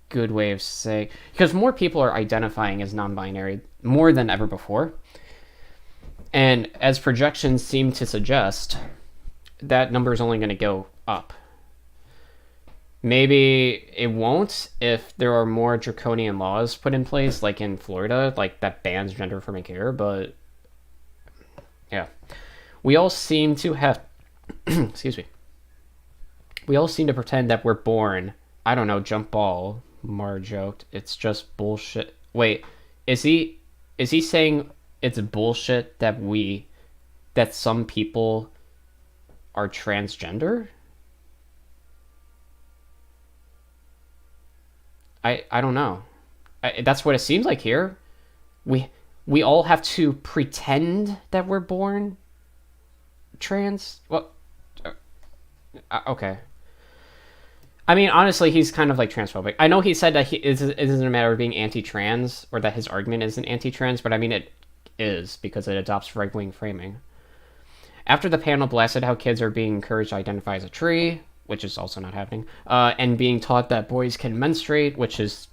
good way of saying... Because more people are identifying as non-binary more than ever before. And as projections seem to suggest, that number is only going to go up. Maybe it won't if there are more draconian laws put in place, like in Florida, like that bans gender affirming care, but yeah. We all seem to have excuse me. We all seem to pretend that we're born, I don't know, jump ball, Mar joked. It's just bullshit. Wait, is he saying it's bullshit that some people are transgender? I don't know. That's what it seems like here. We all have to pretend that we're born trans. Well, okay. I mean, honestly, he's kind of like transphobic. I know he said that it isn't a matter of being anti-trans, or that his argument isn't anti-trans, but I mean it is, because it adopts right-wing framing. After the panel blasted how kids are being encouraged to identify as a tree, which is also not happening, and being taught that boys can menstruate, which is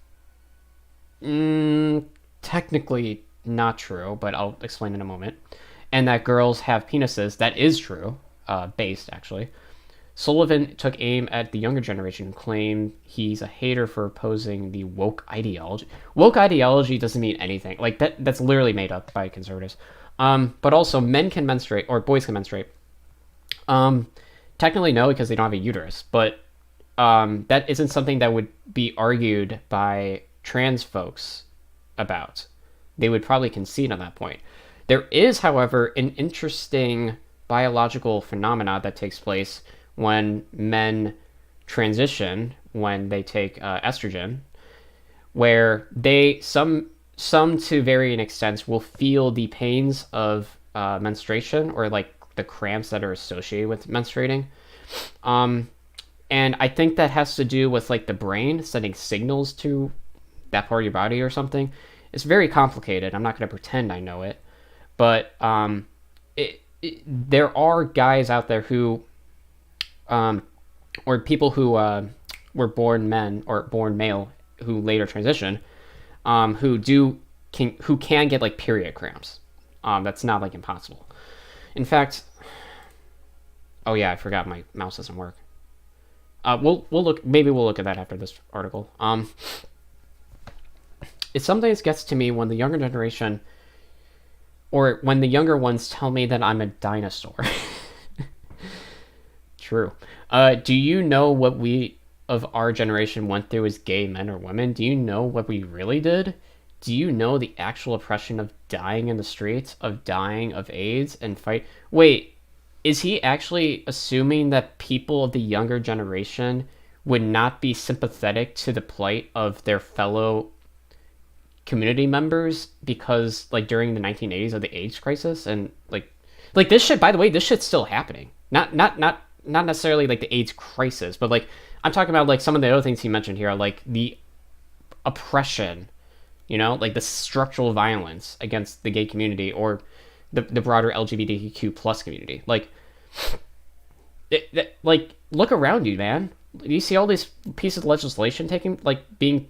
technically not true, but I'll explain in a moment, and that girls have penises, that is true, based actually. Sullivan took aim at the younger generation and claimed he's a hater for opposing the woke ideology. Woke ideology doesn't mean anything. Like, that's literally made up by conservatives. But also, men can menstruate, or boys can menstruate. Technically no, because they don't have a uterus, but that isn't something that would be argued by trans folks about. They would probably concede on that point. There is, however, an interesting biological phenomena that takes place when men transition, when they take estrogen, where they, some to varying extents, will feel the pains of menstruation, or like the cramps that are associated with menstruating. And I think that has to do with like the brain sending signals to that part of your body or something. It's very complicated. I'm not going to pretend I know it, but there are guys out there who, or people who were born men or born male who later transition, who can get like period cramps. That's not like impossible. In fact, oh yeah, I forgot my mouse doesn't work. We'll look. Maybe we'll look at that after this article. It sometimes gets to me when the younger generation, or when the younger ones tell me that I'm a dinosaur. True. Do you know what we of our generation went through as gay men or women? Do you know what we really did? Do you know the actual oppression of dying in the streets, of dying of AIDS and fight? Wait, is he actually assuming that people of the younger generation would not be sympathetic to the plight of their fellow community members because, like, during the 1980s of the AIDS crisis, and like this shit, by the way, this shit's still happening. Not necessarily like the AIDS crisis, but like I'm talking about like some of the other things he mentioned here, like the oppression, you know, like the structural violence against the gay community or the broader LGBTQ plus community. Like, like look around you, man. Do you see all these pieces of legislation being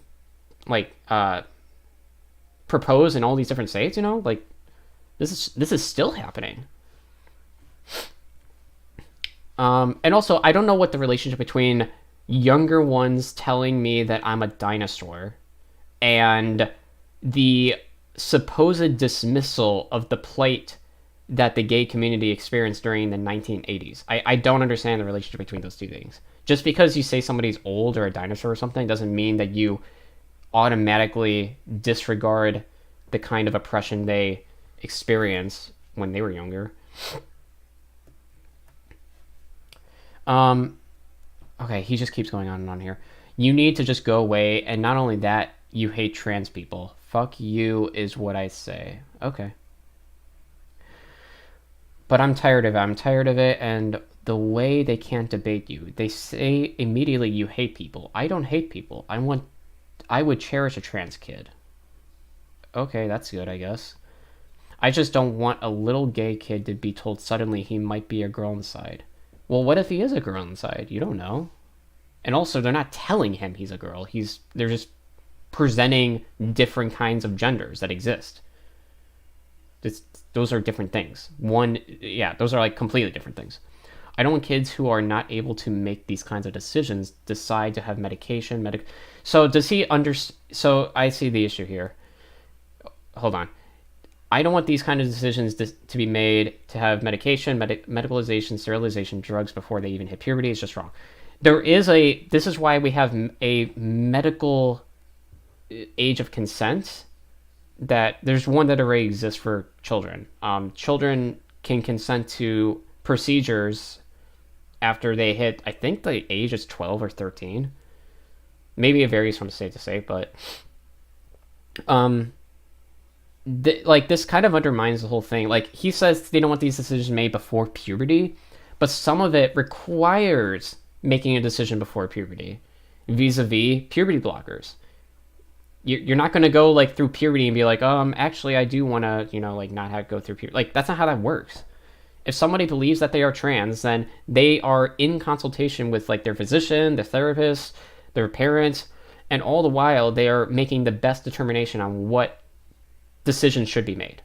proposed in all these different states? You know, like this is still happening. And also, I don't know what the relationship between younger ones telling me that I'm a dinosaur and the supposed dismissal of the plight that the gay community experienced during the 1980s. I don't understand the relationship between those two things. Just because you say somebody's old or a dinosaur or something doesn't mean that you automatically disregard the kind of oppression they experienced when they were younger. Okay, he just keeps going on and on here. You need to just go away, and not only that, you hate trans people. Fuck you is what I say. Okay. But I'm tired of it. I'm tired of it, and the way they can't debate you. They say immediately you hate people. I don't hate people. I would cherish a trans kid. Okay, that's good, I guess. I just don't want a little gay kid to be told suddenly he might be a girl inside. Well, what if he is a girl inside? You don't know. And also, they're not telling him he's a girl. They're just presenting different kinds of genders that exist. Those are different things. Those are like completely different things. I don't want kids who are not able to make these kinds of decisions decide to have medication. So does he So I see the issue here. Hold on. I don't want these kind of decisions to be made to have medication, medicalization, sterilization, drugs before they even hit puberty. It's just wrong. This is why we have a medical age of consent. That there's one that already exists for children. Children can consent to procedures after they hit, I think the age is 12 or 13. Maybe it varies from state to state, but like this kind of undermines the whole thing. Like he says they don't want these decisions made before puberty, but some of it requires making a decision before puberty, vis-a-vis puberty blockers. You're not going to go like through puberty and be like, actually I do want to, like not have go through puberty. Like that's not how that works. If somebody believes that they are trans, then they are in consultation with like their physician, their therapist, their parents, and all the while they are making the best determination on what decisions should be made.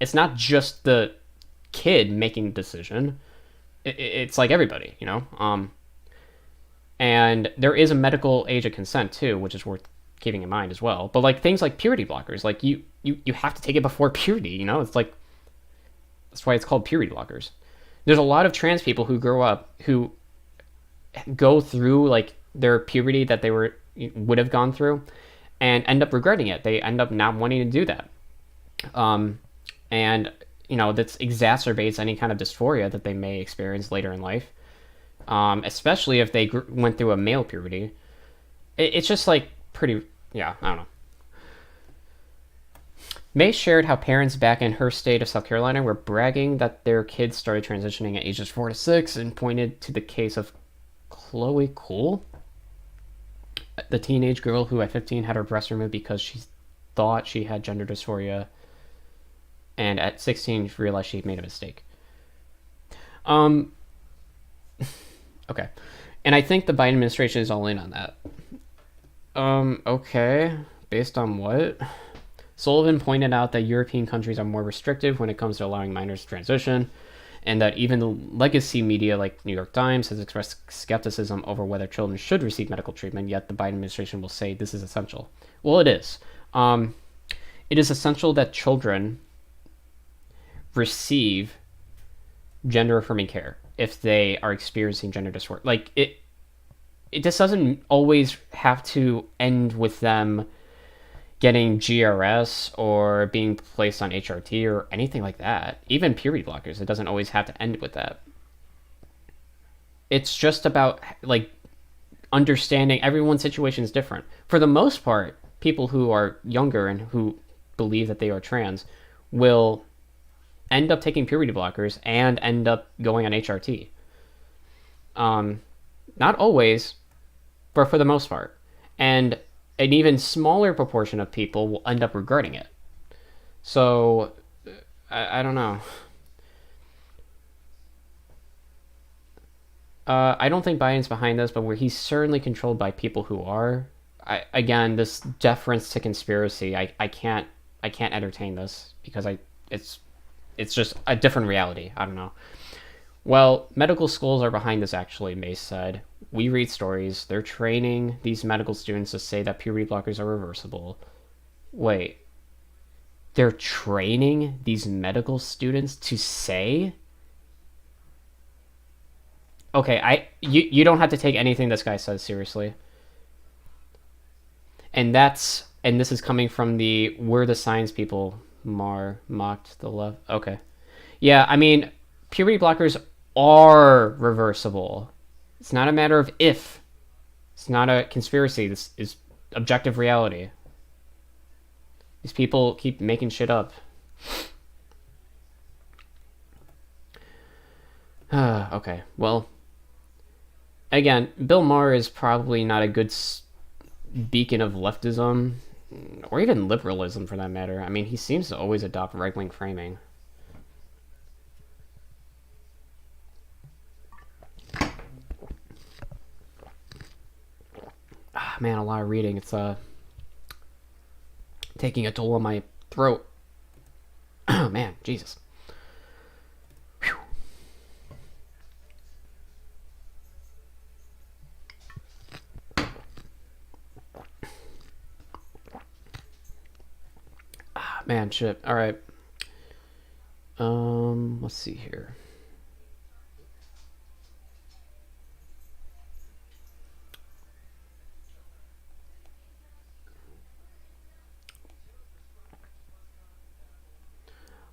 It's not just the kid making the decision. It's like everybody, and there is a medical age of consent too, which is worth keeping in mind as well. But like things like puberty blockers, like you have to take it before puberty, it's like, that's why it's called puberty blockers. There's a lot of trans people who grow up who go through like their puberty that they would have gone through and end up regretting it. They end up not wanting to do that. And that exacerbates any kind of dysphoria that they may experience later in life. Especially if they went through a male puberty. It's just like pretty, I don't know. May shared how parents back in her state of South Carolina were bragging that their kids started transitioning at ages 4 to 6 and pointed to the case of Chloe Cool, the teenage girl who at 15 had her breast removed because she thought she had gender dysphoria, and at 16 realized she made a mistake. Okay. And I think the Biden administration is all in on that. Okay. Based on what? Sullivan pointed out that European countries are more restrictive when it comes to allowing minors to transition, and that even the legacy media like New York Times has expressed skepticism over whether children should receive medical treatment, yet the Biden administration will say this is essential. Well, it is. It is essential that children receive gender-affirming care if they are experiencing gender dysphoria. Like, it just doesn't always have to end with them getting GRS or being placed on HRT or anything like that. Even puberty blockers, it doesn't always have to end with that. It's just about, like, understanding everyone's situation is different. For the most part, people who are younger and who believe that they are trans will end up taking puberty blockers and end up going on HRT. Not always, but for the most part. And an even smaller proportion of people will end up regretting it. So, I don't know. I don't think Biden's behind this, but where he's certainly controlled by people who are. Again, this deference to conspiracy, I can't entertain this because it's just a different reality. I don't know. Well, medical schools are behind this, actually, Mace said. We read stories. They're training these medical students to say that puberty blockers are reversible. Wait. They're training these medical students to say? Okay, you don't have to take anything this guy says seriously. And this is coming from we're the science people mocked the left. Okay. Yeah, I mean, puberty blockers are reversible. It's not a matter of if. It's not a conspiracy. This is objective reality. These people keep making shit up. Okay, well, again, Bill Maher is probably not a good beacon of leftism, or even liberalism for that matter. I mean, he seems to always adopt right-wing framing. Man, a lot of reading. It's taking a toll on my throat. Oh man, Jesus. Whew. Man, shit. All right. Let's see here.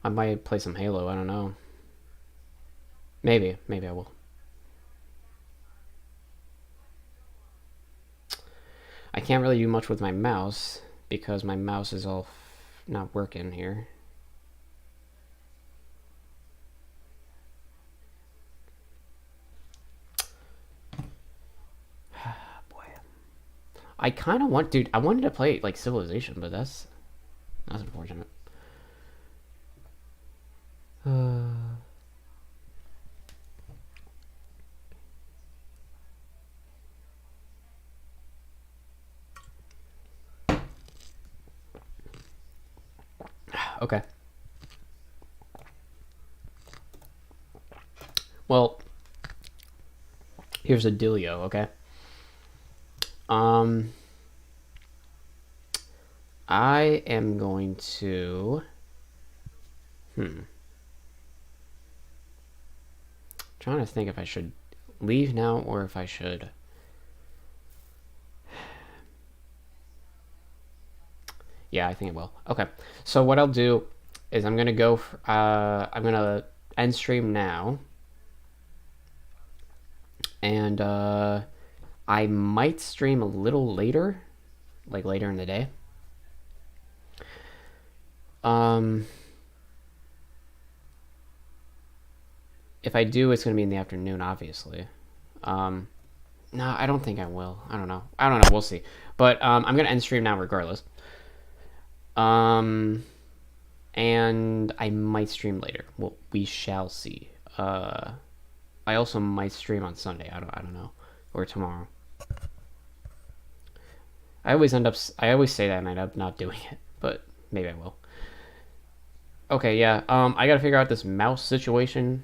I might play some Halo, I don't know. Maybe I will. I can't really do much with my mouse because my mouse is all not working here. Boy, I kind of want, dude. I wanted to play like Civilization, but that's unfortunate. Okay. Well, here's a dealio, okay? I am going to... Trying to think if I should leave now or if I should... Yeah, I think it will. Okay, so what I'll do is I'm gonna go. I'm gonna end stream now, and I might stream a little later, like later in the day. If I do, it's gonna be in the afternoon, obviously. No, I don't think I will. I don't know. We'll see. But I'm gonna end stream now regardless. And I might stream later. Well, we shall see. I also might stream on Sunday. I don't know, or tomorrow. I always say that and I end up not doing it, but maybe I will. Okay, yeah. I gotta figure out this mouse situation.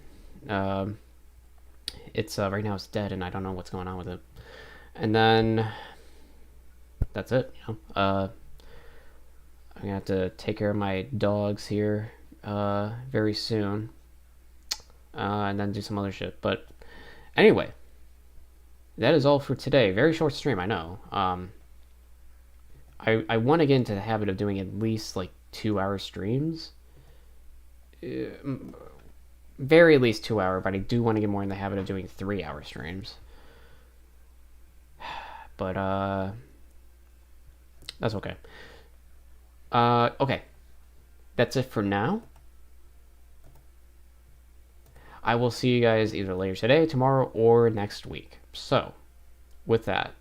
It's right now it's dead, and I don't know what's going on with it. And then that's it. You know. I'm gonna have to take care of my dogs here very soon, and then do some other shit. But anyway, that is all for today. Very short stream, I know. I want to get into the habit of doing at least like 2-hour streams. Very least 2 hour, but I do want to get more in the habit of doing 3-hour streams. But that's okay. Okay. That's it for now. I will see you guys either later today, tomorrow, or next week. So, with that,